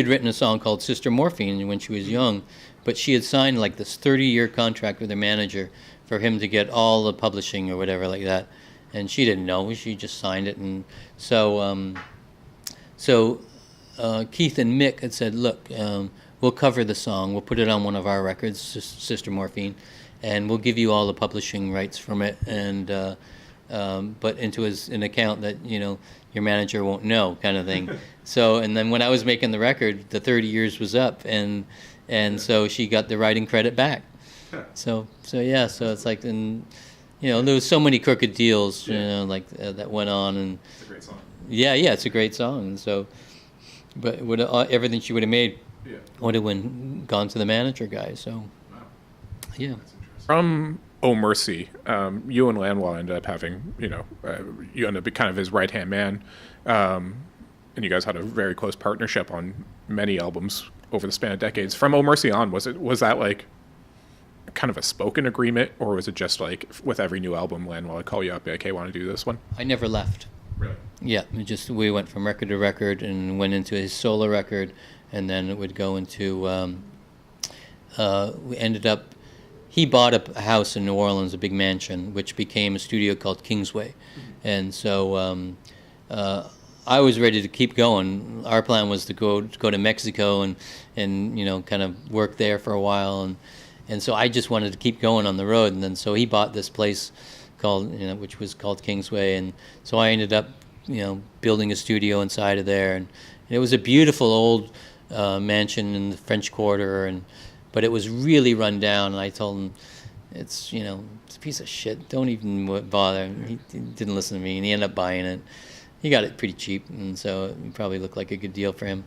written a song called Sister Morphine when she was young, but she had signed like this 30-year contract with her manager for him to get all the publishing or whatever like that, and she didn't know. She just signed it, and so Keith and Mick had said, "Look, we'll cover the song. We'll put it on one of our records, Sister Morphine, and we'll give you all the publishing rights from it, and but into an account that your manager won't know, kind of thing." So, and then when I was making the record, the 30 years was up, and so she got the writing credit back. So it's like, and there was so many crooked deals, that went on, and it's a great song. Yeah, it's a great song, and so, but everything she would have made would have gone to the manager guy. So, wow. Yeah. From Oh Mercy, you and Lanois ended up having, you ended up being kind of his right hand man, and you guys had a very close partnership on many albums over the span of decades. From Oh Mercy on, was that like kind of a spoken agreement, or was it just like with every new album, Lanois would call you up, be like, "Hey, want to do this one"? I never left. Really? Yeah, we went from record to record and went into his solo record, and then it would go into. We ended up. He bought a house in New Orleans, a big mansion, which became a studio called Kingsway, and so I was ready to keep going. Our plan was to go to Mexico and kind of work there for a while, and so I just wanted to keep going on the road, and then so he bought this place called, which was called Kingsway, and so I ended up, building a studio inside of there, and it was a beautiful old mansion in the French Quarter, but it was really run down, and I told him, it's a piece of shit, don't even bother. He didn't listen to me, and he ended up buying it. He got it pretty cheap, and so it probably looked like a good deal for him.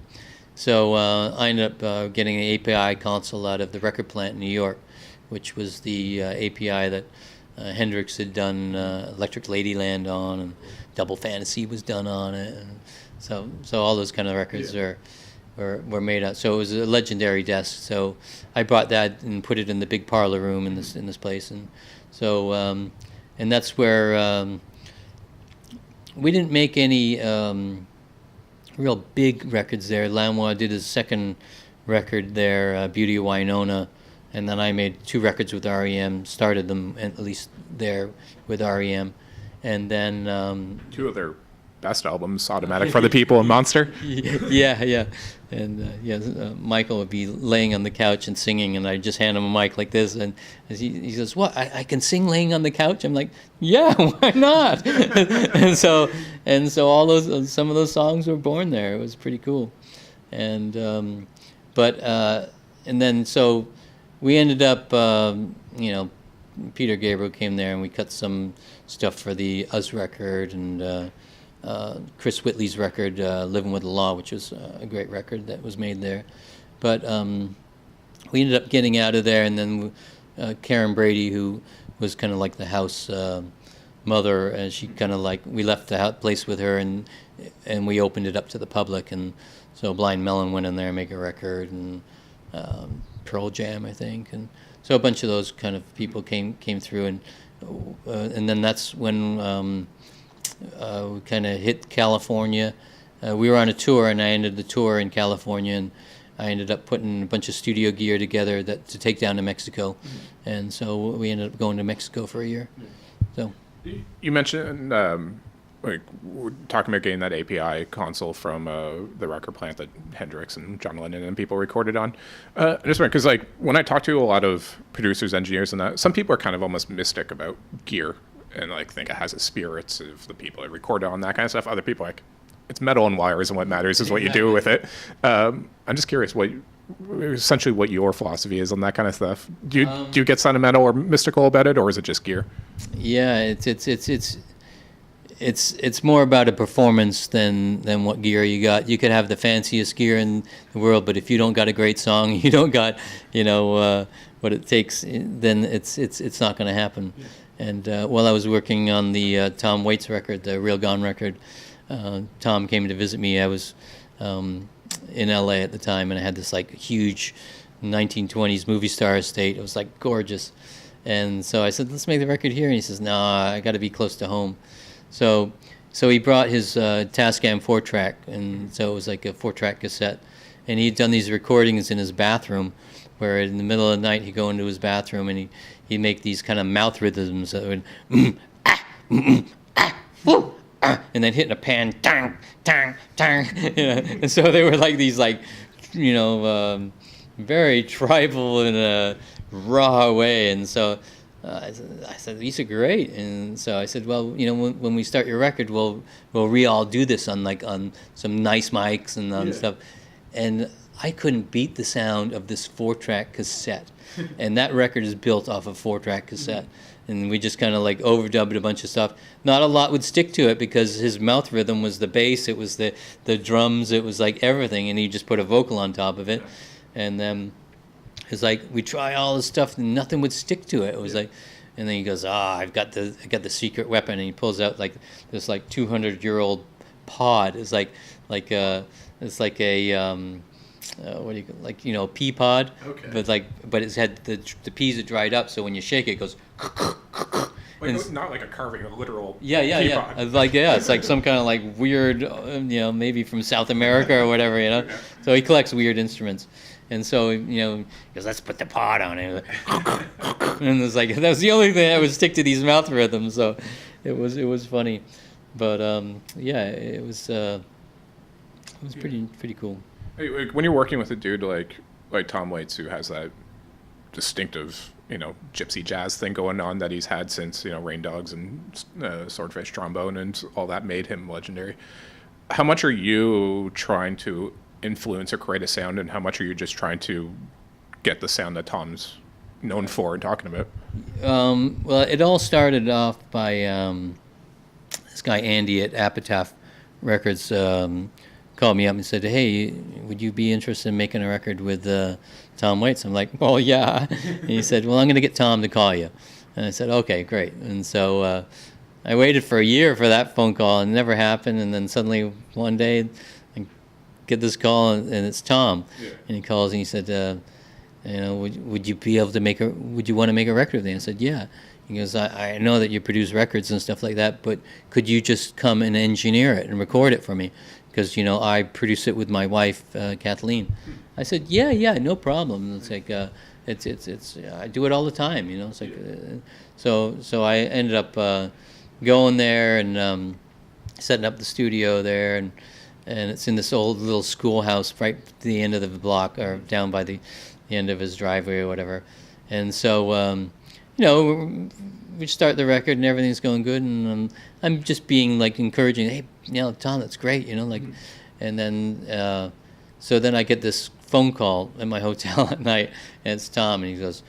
So I ended up getting an API console out of the record plant in New York, which was the API that Hendrix had done Electric Ladyland on, and Double Fantasy was done on it, and so all those kind of records were made out. So it was a legendary desk. So I brought that and put it in the big parlor room in this place, and so and that's where we didn't make any real big records there. Lanois did his second record there, Beauty of Winona, and then I made 2 records with REM, started them at least there with REM, and then 2 of their best albums, Automatic for the People and Monster. Yeah, and Michael would be laying on the couch and singing, and I just hand him a mic like this, and he says, "What? I can sing laying on the couch?" I'm like, "Yeah, why not?" and so some of those songs were born there. It was pretty cool, and then so we ended up, Peter Gabriel came there, and we cut some stuff for the Us record, and Chris Whitley's record, Living with the Law, which was a great record that was made there. But we ended up getting out of there, and then Karen Brady, who was kind of like the house mother, and she kind of like, we left the place with her, and we opened it up to the public, and so Blind Melon went in there and make a record, and Pearl Jam, I think, and so a bunch of those kind of people came through, and then that's when we kind of hit California. We were on a tour, and I ended the tour in California, and I ended up putting a bunch of studio gear together to take down to Mexico, and so we ended up going to Mexico for a year. So You mentioned like we're talking about getting that API console from the record plant that Hendrix and John Lennon and people recorded on. I just went because like when I talk to a lot of producers, engineers, and that, some people are kind of almost mystic about gear and like think it has the spirits of the people that recorded on that kind of stuff. Other people are like, it's metal and wires, and what matters is what you do with it. I'm just curious essentially what your philosophy is on that kind of stuff. Do you get sentimental or mystical about it, or is it just gear? Yeah, it's more about a performance than what gear you got. You could have the fanciest gear in the world, but if you don't got a great song, you don't got what it takes, then it's not going to happen. Yeah. And while I was working on the Tom Waits record, the Real Gone record, Tom came to visit me. I was in LA at the time, and I had this like huge 1920s movie star estate. It was like gorgeous. And so I said, let's make the record here. And he says, no, I got to be close to home. So he brought his Tascam 4-track, and so it was like a 4-track cassette. And he'd done these recordings in his bathroom, where in the middle of the night he'd go into his bathroom and he'd make these kind of mouth rhythms that would, and then hitting a pan, tang, tang, tang. And so they were like these very tribal in a raw way. And so I said, these are great. And so I said, well, when we start your record, we'll all do this on some nice mics and on stuff. And I couldn't beat the sound of this 4-track cassette. And that record is built off a 4-track cassette. And we just kind of like overdubbed a bunch of stuff. Not a lot would stick to it because his mouth rhythm was the bass, it was the drums, it was like everything. And he just put a vocal on top of it. And then it's like, we try all this stuff and nothing would stick to it. It was like, and then he goes, I got the secret weapon. And he pulls out like this like 200-year-old pod. It's like a what do you like pea pod, okay. but it's had the peas that dried up, so when you shake it, it goes. Like, not like a carving, a literal. Yeah. It's like some kind of like weird, maybe from South America or whatever, Yeah. So he collects weird instruments, and so he goes, let's put the pod on it, and it's like that was the only thing that would stick to these mouth rhythms. So it was funny, but it was pretty cool. Like, when you're working with a dude like Tom Waits, who has that distinctive, gypsy jazz thing going on that he's had since, Rain Dogs and Swordfish Trombone and all that made him legendary. How much are you trying to influence or create a sound, and how much are you just trying to get the sound that Tom's known for and talking about? Well, it all started off by this guy Andy at Epitaph Records called me up and said, hey, would you be interested in making a record with Tom Waits? I'm like, well, yeah. And he said, well, I'm going to get Tom to call you. And I said, okay, great. And so I waited for a year for that phone call, and it never happened. And then suddenly one day I get this call, and it's Tom. Yeah. And he calls and he said, would you be able to would you want to make a record with me? I said, yeah. He goes, I know that you produce records and stuff like that, but could you just come and engineer it and record it for me? Because, I produce it with my wife, Kathleen. I said, yeah, no problem. It's like, it's I do it all the time, It's like, so I ended up going there and setting up the studio there, and it's in this old little schoolhouse right at the end of the block, or down by the end of his driveway or whatever. And so, we start the record and everything's going good, and I'm just being like encouraging. Hey, Tom, that's great, And then, so then I get this phone call at my hotel at night, and it's Tom, and he goes,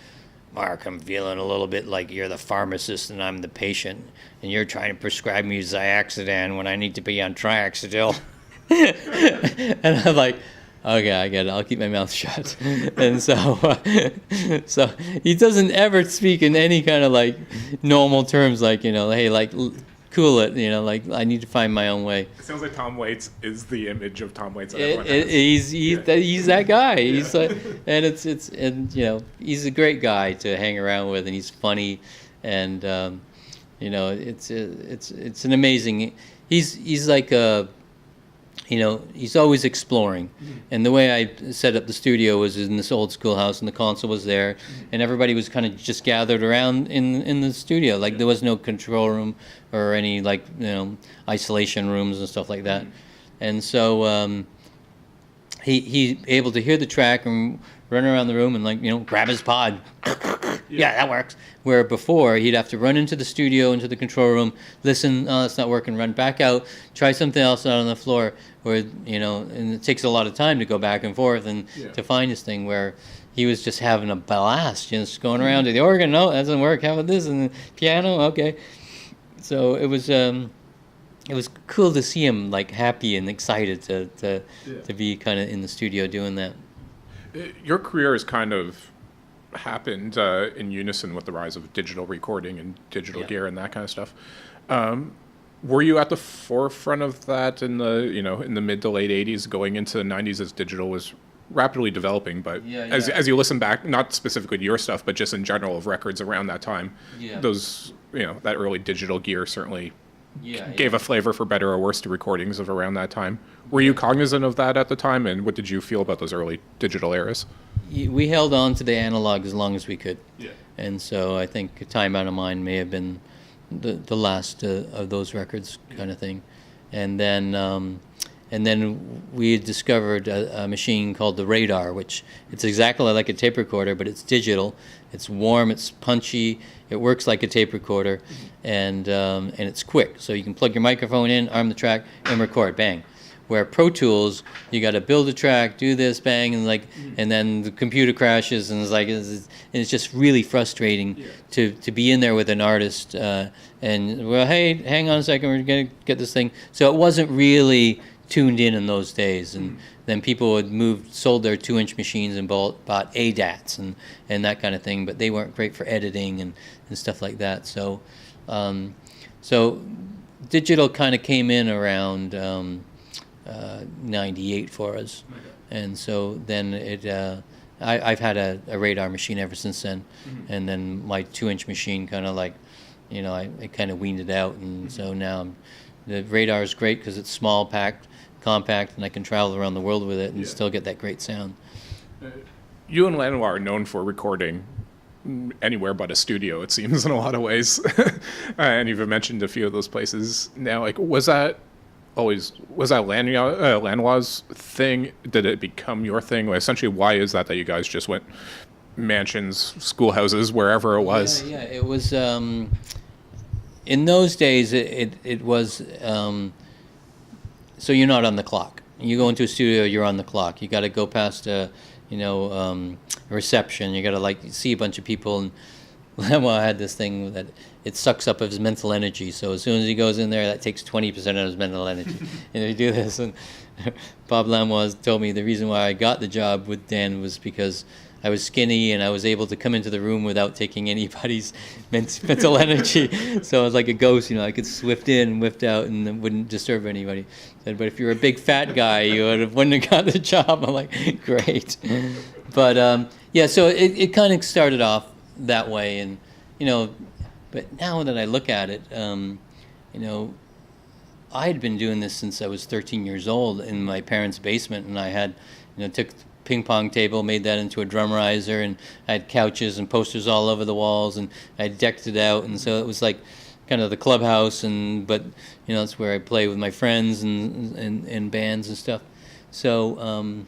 Mark, I'm feeling a little bit like you're the pharmacist and I'm the patient, and you're trying to prescribe me Ziaxidane when I need to be on Triaxidil. And I'm like, Okay, I get it. I'll keep my mouth shut. And so he doesn't ever speak in any kind of like normal terms, like, hey, like, cool it, like, I need to find my own way. It sounds like Tom Waits is the image of Tom Waits that It, everyone it, has. he's that guy. He's and he's a great guy to hang around with, and he's funny, and it's an amazing. He's like a. He's always exploring. And the way I set up the studio was in this old schoolhouse, and the console was there, and everybody was kind of just gathered around in the studio. Like, there was no control room or any, like, isolation rooms and stuff like that. And so he able to hear the track and run around the room and, like, grab his pod. Yeah, that works. Where before, he'd have to run into the studio, into the control room, listen, oh, that's not working, run back out, try something else out on the floor, where, and it takes a lot of time to go back and forth and to find this thing, where he was just having a blast, just going around to the organ, no, that doesn't work, how about this, and the piano, okay. So it was cool to see him, like, happy and excited to be kind of in the studio doing that. Your career has kind of happened in unison with the rise of digital recording and digital gear and that kind of stuff. Were you at the forefront of that in the mid to late 80s, going into the 90s, as digital was rapidly developing? But as you listen back, not specifically to your stuff, but just in general of records around that time, those that early digital gear certainly gave a flavor, for better or worse, to recordings of around that time. Were you cognizant of that at the time, and what did you feel about those early digital eras? We held on to the analog as long as we could. And so I think Time Out of Mind may have been the last of those records, kind of thing. And then we had discovered a machine called the Radar, which it's exactly like a tape recorder, but it's digital. It's warm, it's punchy, it works like a tape recorder, and it's quick. So you can plug your microphone in, arm the track, and record, bang. Where Pro Tools, you got to build a track, do this, bang, and then the computer crashes, and it's just really frustrating to be in there with an artist, and, well, hey, hang on a second, we're gonna get this thing. So it wasn't really tuned in those days, and then people would sold their 2-inch machines and bought ADATs and that kind of thing, but they weren't great for editing and stuff like that. So digital kind of came in around 98 for us. And so then I've had a Radar machine ever since then, and then my 2-inch machine kind of like, I kind of weaned it out, and so now the Radar is great because it's small, compact, and I can travel around the world with it and still get that great sound. You and Lanois are known for recording anywhere but a studio, it seems, in a lot of ways. And you've mentioned a few of those places now. Like, was that Lanois' thing? Did it become your thing? Essentially, why is that you guys just went mansions, schoolhouses, wherever it was? Yeah, it was, in those days, it was, so you're not on the clock. You go into a studio, you're on the clock. You got to go past a reception. You got to, like, see a bunch of people. And Lanois had this thing that it sucks up his mental energy. So as soon as he goes in there, that takes 20% of his mental energy. And they do this. And Bob Lanois told me the reason why I got the job with Dan was because I was skinny and I was able to come into the room without taking anybody's mental energy. So I was like a ghost, I could swift in and whiffed out and wouldn't disturb anybody. Said, but if you're a big fat guy, you wouldn't have got the job. I'm like, great. But so it kind of started off that way, and but now that I look at it, I had been doing this since I was 13 years old in my parents' basement, and I had took ping pong table, made that into a drum riser, and I had couches and posters all over the walls, and I decked it out, and so it was like kind of the clubhouse, but that's where I play with my friends and bands and stuff. So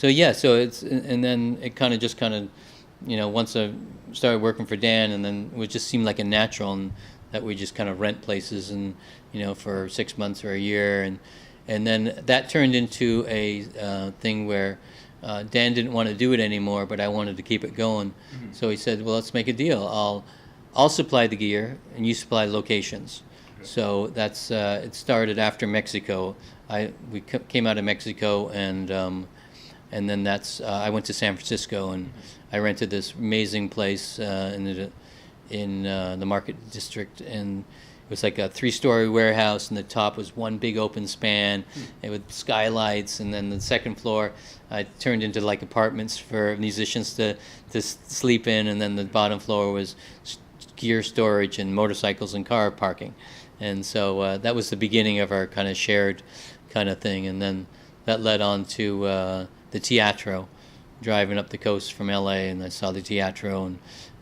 it's, and then it kind of once I started working for Dan, and then it would just seem like a natural, and that we just kind of rent places and for 6 months or a year, and then that turned into a thing where Dan didn't want to do it anymore, but I wanted to keep it going. So he said, well, let's make a deal. I'll supply the gear and you supply locations. So that's it started after Mexico. We came out of Mexico, and then that's I went to San Francisco, and I rented this amazing place in the Market District, and it was like a 3-story warehouse, and the top was one big open span and with skylights, and then the second floor I turned into like apartments for musicians to sleep in, and then the bottom floor was gear storage and motorcycles and car parking. And so that was the beginning of our kind of shared kind of thing, and then that led on to the Teatro, driving up the coast from LA, and I saw the Teatro,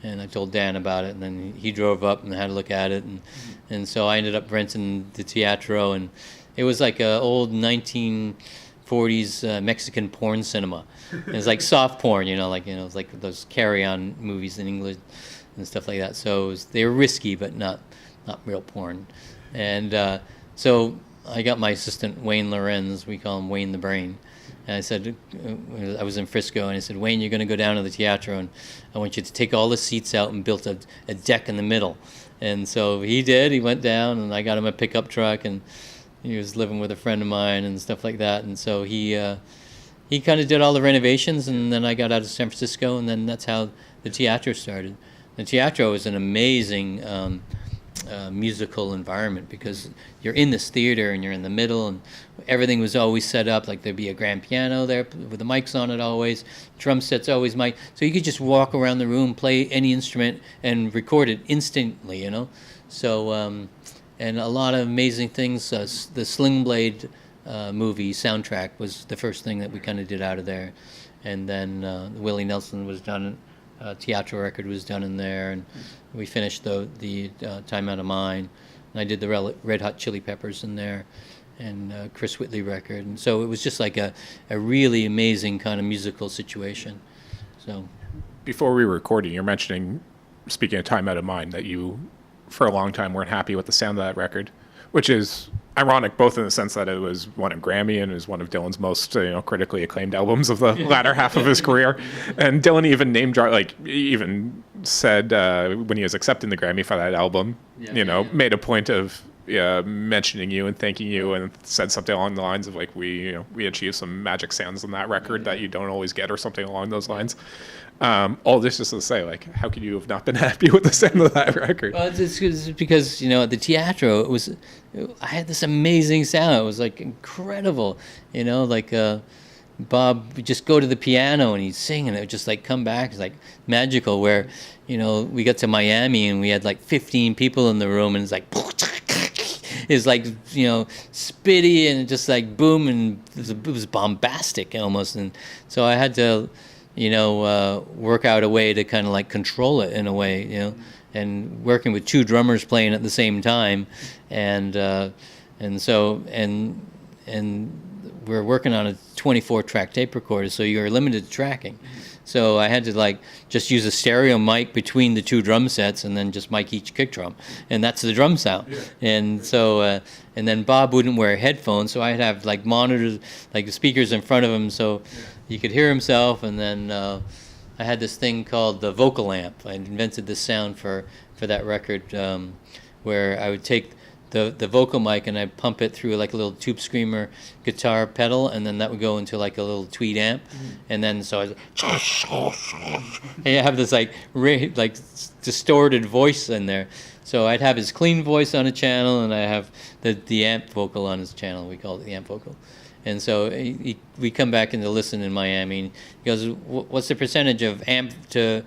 and I told Dan about it, and then he drove up and had a look at it, and so I ended up renting the Teatro, and it was like a old 1940s Mexican porn cinema. It was like soft porn, it was like those carry-on movies in English and stuff like that. So they were risky, but not real porn. And so I got my assistant, Wayne Lorenz, we call him Wayne the Brain. And I said, I was in Frisco, and I said, Wayne, you're going to go down to the Teatro, and I want you to take all the seats out and build a deck in the middle. And so he did. He went down, and I got him a pickup truck, and he was living with a friend of mine and stuff like that. And so he kind of did all the renovations, and then I got out of San Francisco, and then that's how the Teatro started. The Teatro is an amazing musical environment, because you're in this theater and you're in the middle, and everything was always set up like there'd be a grand piano there with the mics on it always, drum sets always mic, so you could just walk around the room, play any instrument, and record it instantly, So and a lot of amazing things. The Sling Blade movie soundtrack was the first thing that we kind of did out of there, and then Willie Nelson was done. Teatro record was done in there, and we finished the Time Out of Mind, and I did the Red Hot Chili Peppers in there, and Chris Whitley record, and so it was just like a really amazing kind of musical situation. So Before we were recording, you're mentioning, speaking of Time Out of Mind, that you for a long time weren't happy with the sound of that record, which is ironic both in the sense that it was won a Grammy and is one of Dylan's most critically acclaimed albums of the latter half of his career. And Dylan even even said when he was accepting the Grammy for that album, made a point of mentioning you and thanking you, and said something along the lines of like, we achieved some magic sounds on that record that you don't always get, or something along those lines. All this is to say, like, how could you have not been happy with the sound of that record? Well, it's because at the Teatro, I had this amazing sound. It was like incredible, Bob would just go to the piano and he'd sing, and it would just like come back. It's like magical. Where we got to Miami and we had like 15 people in the room, and it's like it's like spitty and just like boom, and it was bombastic almost. And so I had to work out a way to kind of like control it in a way, and working with 2 drummers playing at the same time, and we're working on a 24-track tape recorder, so you're limited to tracking. So I had to like just use a stereo mic between the 2 drum sets, and then just mic each kick drum, and that's the drum sound. Yeah. And so and then Bob wouldn't wear headphones, so I'd have like monitors, like the speakers in front of him, so he could hear himself. And then I had this thing called the vocal amp. I invented this sound for that record, where I would take the vocal mic and I'd pump it through like a little Tube Screamer guitar pedal, and then that would go into like a little tweed amp, and then so I have this like distorted voice in there. So I'd have his clean voice on a channel, and I have the amp vocal on his channel. We call it the amp vocal. And so we come back into listen in Miami, and he goes, what's the percentage of amp to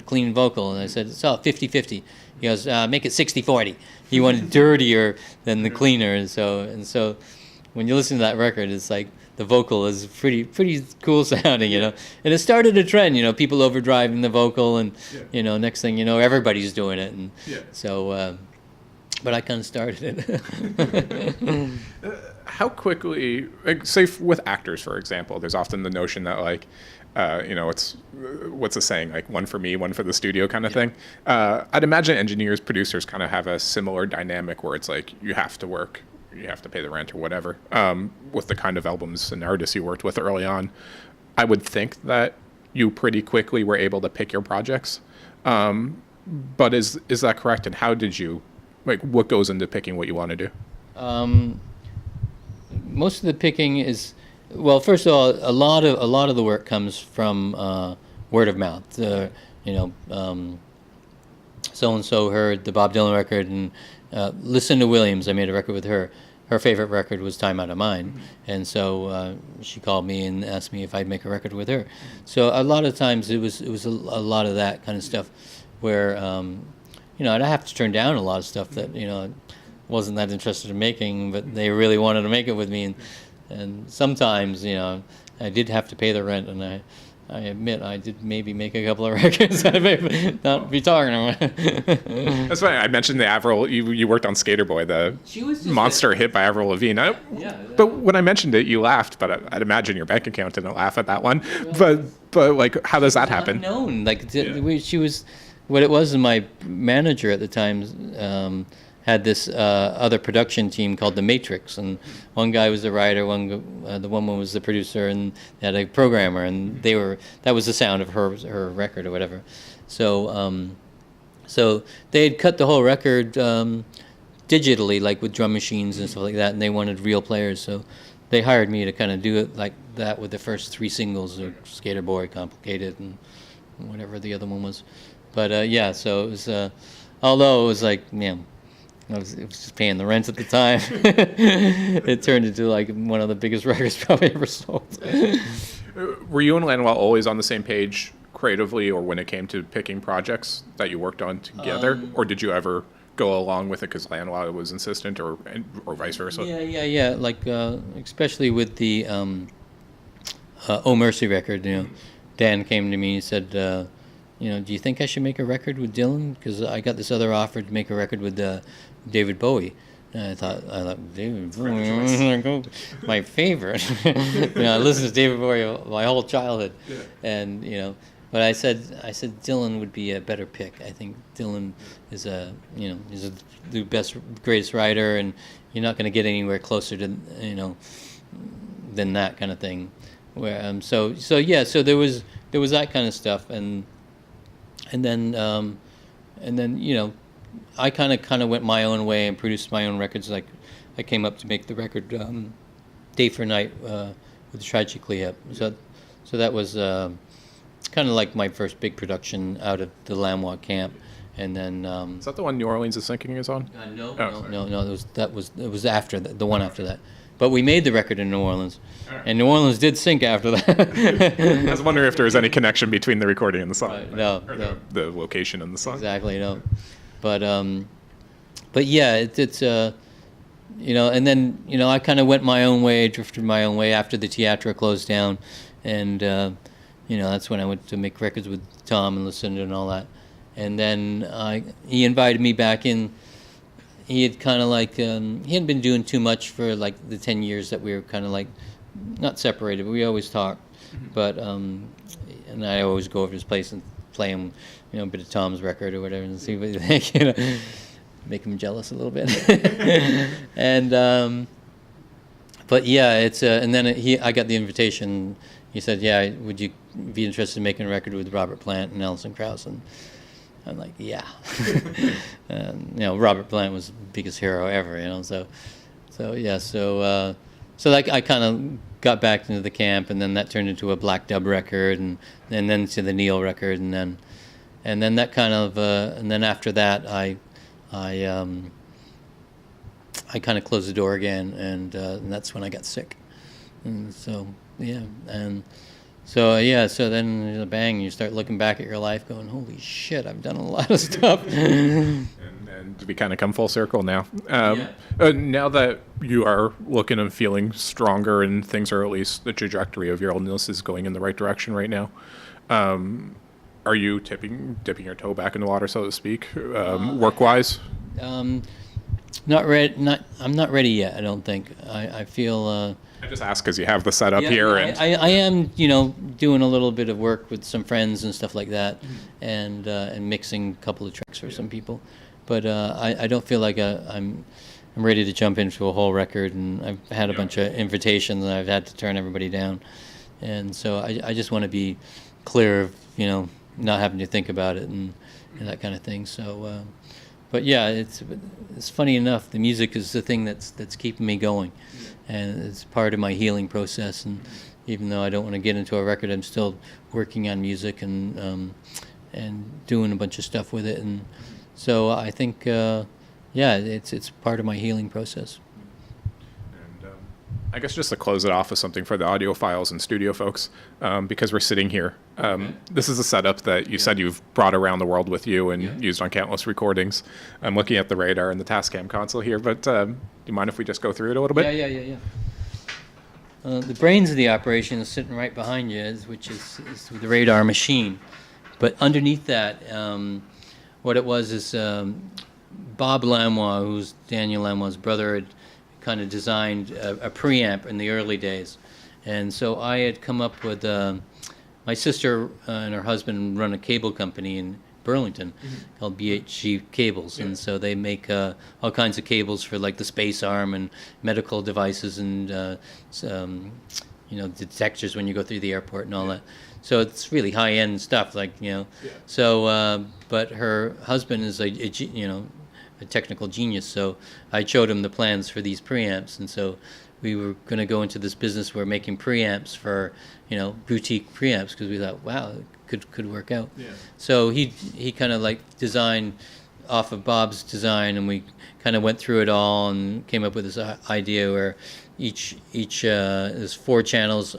clean vocal? And I said, it's all 50-50. He goes, make it 60-40. He wanted dirtier than the cleaner. And so when you listen to that record, it's like the vocal is pretty cool sounding, And it started a trend, people overdriving the vocal, and, next thing you know, everybody's doing it. And so, but I kind of started it. How quickly, say with actors, for example, there's often the notion that like, it's, what's the saying, like one for me, one for the studio kind of thing. I'd imagine engineers, producers kind of have a similar dynamic where it's like, you have to work, you have to pay the rent or whatever, with the kind of albums and artists you worked with early on. I would think that you pretty quickly were able to pick your projects. But is that correct? And how did you Like, what goes into picking what you want to do? Most of the picking is, well, first of all, a lot of the work comes from word of mouth. So and so heard the Bob Dylan record, and Lucinda Williams, I made a record with her. Her favorite record was Time Out of Mind, and so she called me and asked me if I'd make a record with her. So a lot of times it was a lot of that kind of stuff, where I'd have to turn down a lot of stuff that wasn't that interested in making, but they really wanted to make it with me, and sometimes I did have to pay the rent, and I admit I did maybe make a couple of records I may not be talking about. That's why I mentioned the Avril. You worked on Skater Boy, the monster hit by Avril Lavigne. But when I mentioned it, you laughed. But I'd imagine your bank account didn't laugh at that one. But like, how does that happen? Unknown. Like she was, what it was. My manager at the time had this other production team called The Matrix, and one guy was the writer, the woman was the producer, and they had a programmer, and that was the sound of her record or whatever. So so they had cut the whole record digitally, like with drum machines and stuff like that, and they wanted real players, so they hired me to kind of do it like that with the first 3 singles, Skater Boy, Complicated, and whatever the other one was. But so it was, although it was like, it was just paying the rent at the time. It turned into like one of the biggest records probably ever sold. Were you and Lanois always on the same page creatively, or when it came to picking projects that you worked on together, or did you ever go along with it because Lanois was insistent, or vice versa? Yeah. Like especially with the Oh Mercy record, Dan came to me and said, do you think I should make a record with Dylan? Because I got this other offer to make a record with David Bowie. And I thought David Bowie, my favorite. I listened to David Bowie my whole childhood, and but I said Dylan would be a better pick. I think Dylan is is the best, greatest writer, and you're not going to get anywhere closer to than that kind of thing. Where so there was that kind of stuff, and then I kind of went my own way and produced my own records. Like I came up to make the record Day for Night with Tragically Hip. So that was kind of like my first big production out of the Lanois camp. And then is that the one New Orleans is Sinking is on? No. It was after the one after that. But we made the record in New Orleans, and New Orleans did sink after that. I was wondering if there was any connection between the recording and the song. No. The location and the song. Exactly, no. But yeah, it's and then I kind of went my own way, drifted my own way after the Teatro closed down, and that's when I went to make records with Tom and Lucinda and all that, and then he invited me back in. He had kind of like he hadn't been doing too much for like the 10 years that we were kind of like not separated, but we always talked. But and I always go over to his place and play him, a bit of Tom's record or whatever, and see what you think, make him jealous a little bit. And but yeah, it's and then I got the invitation. He said, "Yeah, would you be interested in making a record with Robert Plant and Alison Krauss?" And I'm like, yeah. And, Robert Plant was the biggest hero ever, so like I kind of got back into the camp, and then that turned into a Black Dub record, and then to the Neil record, and then that kind of and then after that I kind of closed the door again, and that's when I got sick, and so then bang, you start looking back at your life going, holy shit, I've done a lot of stuff. and we kind of come full circle now. Now that you are looking and feeling stronger, and things are, at least the trajectory of your illness is going in the right direction right now, are you dipping your toe back in the water, so to speak, work-wise? I'm not ready yet, I don't think. I feel... I just ask because you have the setup here. And I am, doing a little bit of work with some friends and stuff like that, and mixing a couple of tracks for some people. But I don't feel like I'm ready to jump into a whole record, and I've had a bunch of invitations, and I've had to turn everybody down. And so I just want to be clear of, not having to think about it and that kind of thing. So but yeah, it's funny enough. The music is the thing that's keeping me going, and it's part of my healing process. And even though I don't want to get into a record, I'm still working on music and doing a bunch of stuff with it. And so I think, yeah, it's part of my healing process. I guess just to close it off with something for the audiophiles and studio folks, because we're sitting here. This is a setup that you said you've brought around the world with you and used on countless recordings. I'm looking at the radar and the Tascam console here, but do you mind if we just go through it a little bit? Yeah. The brains of the operation is sitting right behind you, which is the radar machine. But underneath that, what it was is Bob Lanois, who's Daniel Lanois' brother, had kind of designed a preamp in the early days. And so I had come up with, my sister and her husband run a cable company in Burlington called BHG Cables. And so they make all kinds of cables for like the space arm and medical devices and, detectors when you go through the airport and all that. So it's really high-end stuff, like, So, but her husband is a technical genius, so I showed him the plans for these preamps, and so we were going to go into this business where making preamps for boutique preamps, because we thought, wow, it could work out. So he kind of like designed off of Bob's design, and we kind of went through it all and came up with this idea where each there's 4 channels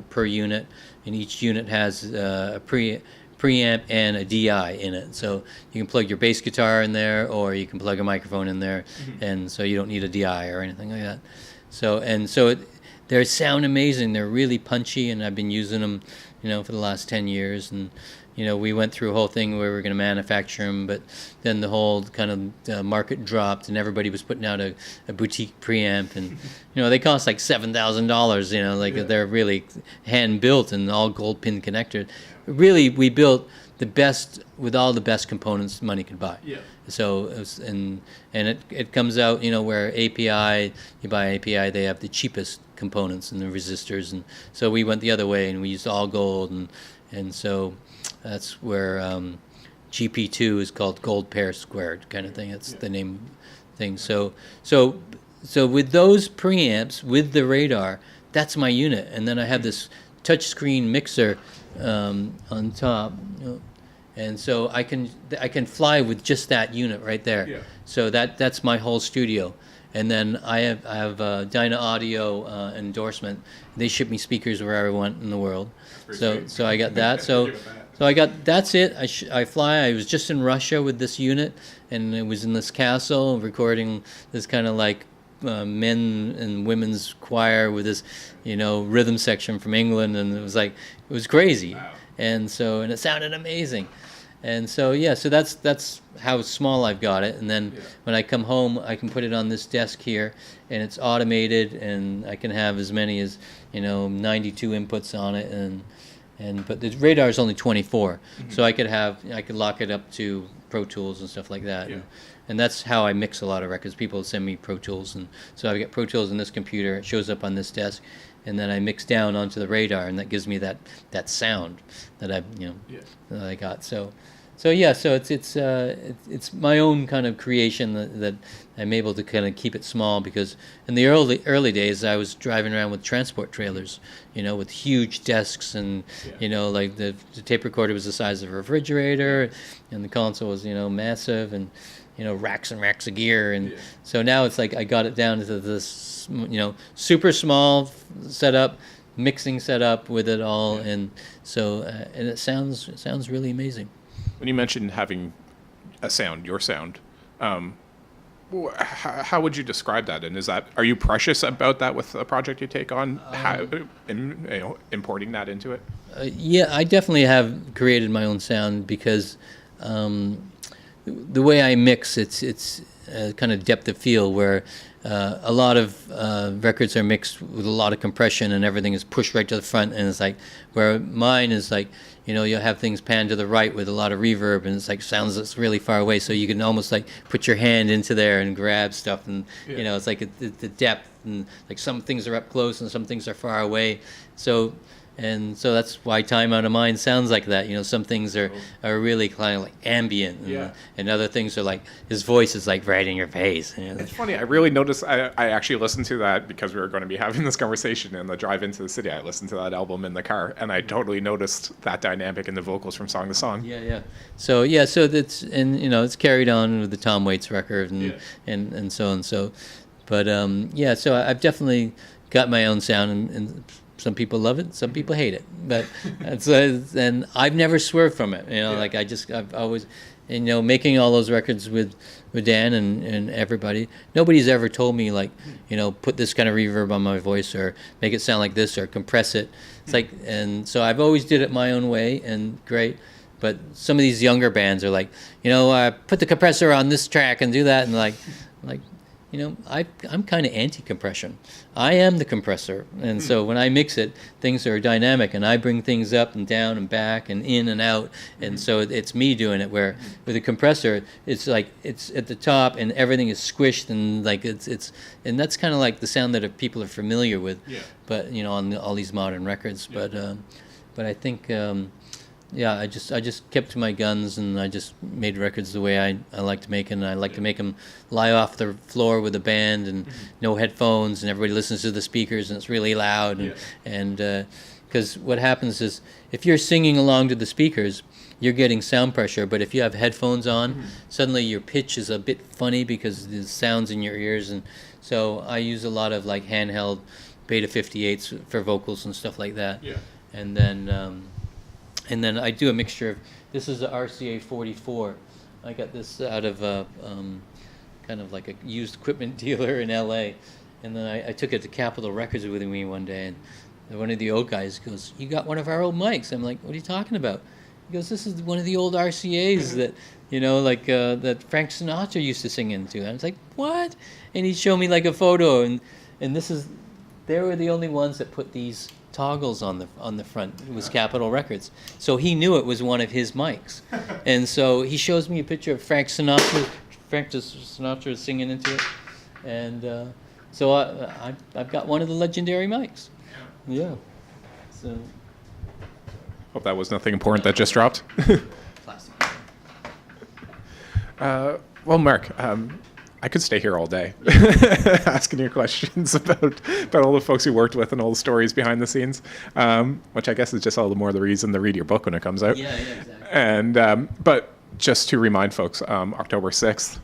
per unit, and each unit has a preamp and a DI in it. So you can plug your bass guitar in there, or you can plug a microphone in there, and so you don't need a DI or anything like that. So they sound amazing. They're really punchy, and I've been using them, for the last 10 years. And we went through a whole thing where we were going to manufacture them, but then the whole kind of market dropped, and everybody was putting out a boutique preamp, and they cost like $7,000. They're really hand built and all gold pin connected. Really, we built the best with all the best components money could buy. So and it comes out, where API, you buy API, they have the cheapest components and the resistors, and so we went the other way and we used all gold, and so that's where GP2 is called gold pair squared kind of thing. That's the name thing. So with those preamps with the radar, that's my unit, and then I have this touchscreen mixer on top, and so I can fly with just that unit right there. So that's my whole studio. And then I have Dyna Audio endorsement. They ship me speakers wherever I want in the world. So I got that. So that's it. I fly. I was just in Russia with this unit, and it was in this castle recording this kind of like men and women's choir with this, rhythm section from England, and it was crazy. Wow. And it sounded amazing. And so that's how small I've got it. And then when I come home, I can put it on this desk here, and it's automated, and I can have as many as 92 inputs on it, but the radar is only 24, so I could lock it up to Pro Tools and stuff like that. And that's how I mix a lot of records. People send me Pro Tools, and so I get Pro Tools in this computer. It shows up on this desk, and then I mix down onto the radar, and that gives me that sound that that I got. So it's my own kind of creation that I'm able to kind of keep it small, because in the early days I was driving around with transport trailers, with huge desks, and like the tape recorder was the size of a refrigerator, and the console was massive, and racks and racks of gear, and so now it's like I got it down to this super small setup, mixing setup with it all, and so and it sounds really amazing. When you mentioned having a sound, your sound, how would you describe that? And are you precious about that with a project you take on, importing that into it? Yeah, I definitely have created my own sound, because the way I mix, it's kind of depth of field, where a lot of records are mixed with a lot of compression, and everything is pushed right to the front, and it's like, where mine is like, you'll have things panned to the right with a lot of reverb, and it's like sounds that's really far away, so you can almost like put your hand into there and grab stuff, and it's like the depth, and like some things are up close and some things are far away. So And so that's why Time Out of Mind sounds like that. You know, some things are really kind of like ambient, and other things are like his voice is like right in your face. You know? It's funny. I really noticed. I actually listened to that because we were going to be having this conversation in the drive into the city. I listened to that album in the car, and I totally noticed that dynamic in the vocals from song to song. Yeah. So that's, and you know, it's carried on with the Tom Waits record and so on. So, but so I've definitely got my own sound, and some people love it, some people hate it, but and I've never swerved from it. You know, like I've always, you know, making all those records with Dan and everybody. Nobody's ever told me like, you know, put this kind of reverb on my voice or make it sound like this or compress it. It's like, and so I've always did it my own way, and great. But some of these younger bands are like, you know, put the compressor on this track and do that, and like. You know, I'm kind of anti-compression. I am the compressor, and so when I mix it, things are dynamic, and I bring things up and down and back and in and out, and so it's me doing it. Where with a compressor, it's like it's at the top and everything is squished, and like it's and that's kind of like the sound that people are familiar with. Yeah. But you know, on all these modern records, but I think. I just kept to my guns, and I just made records the way I like to make it, and I like to make them lie off the floor with a band and no headphones, and everybody listens to the speakers, and it's really loud, and because what happens is if you're singing along to the speakers, you're getting sound pressure, but if you have headphones on, suddenly your pitch is a bit funny because the sound's in your ears, and so I use a lot of like handheld Beta 58s for vocals and stuff like that, and then I do a mixture of, this is a RCA 44. I got this out of kind of like a used equipment dealer in LA. And then I took it to Capitol Records with me one day, and one of the old guys goes, "You got one of our old mics?" I'm like, "What are you talking about?" He goes, "This is one of the old RCAs that, you know, like that Frank Sinatra used to sing into." And I was like, "What?" And he showed me like a photo, and they were the only ones that put these toggles on the front. It was Capitol Records, so he knew it was one of his mics, and so he shows me a picture of Frank Sinatra singing into it, and so I've got one of the legendary mics. Yeah. So. Hope that was nothing important that just dropped. Plastic. Well, Mark, I could stay here all day asking you questions about all the folks you worked with and all the stories behind the scenes, which I guess is just all the more the reason to read your book when it comes out. Yeah, exactly. And but just to remind folks, October 6th,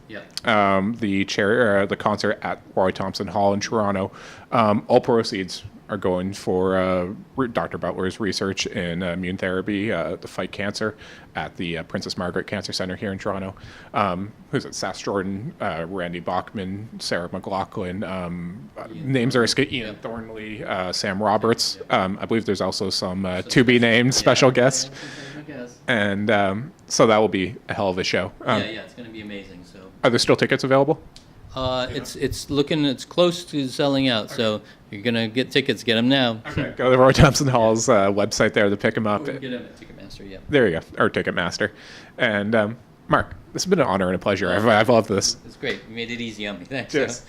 the concert at Roy Thompson Hall in Toronto, all proceeds are going for Dr. Butler's research in immune therapy to fight cancer at the Princess Margaret Cancer Center here in Toronto. Who's it? Sass Jordan, Randy Bachman, Sarah McLaughlin. Names are escaping. Ian Thornley, Sam Roberts. I believe there's also some to be named special guests. And so that will be a hell of a show. It's going to be amazing. So. Are there still tickets available? It's close to selling out, so you're gonna get tickets. Get them now. Okay, go to Roy Thompson Hall's website there to pick them up. Get them at Ticketmaster. Yeah. There you go, or Ticketmaster. And Mark, this has been an honor and a pleasure. I've loved this. It's great. You made it easy on me. Thanks. Cheers.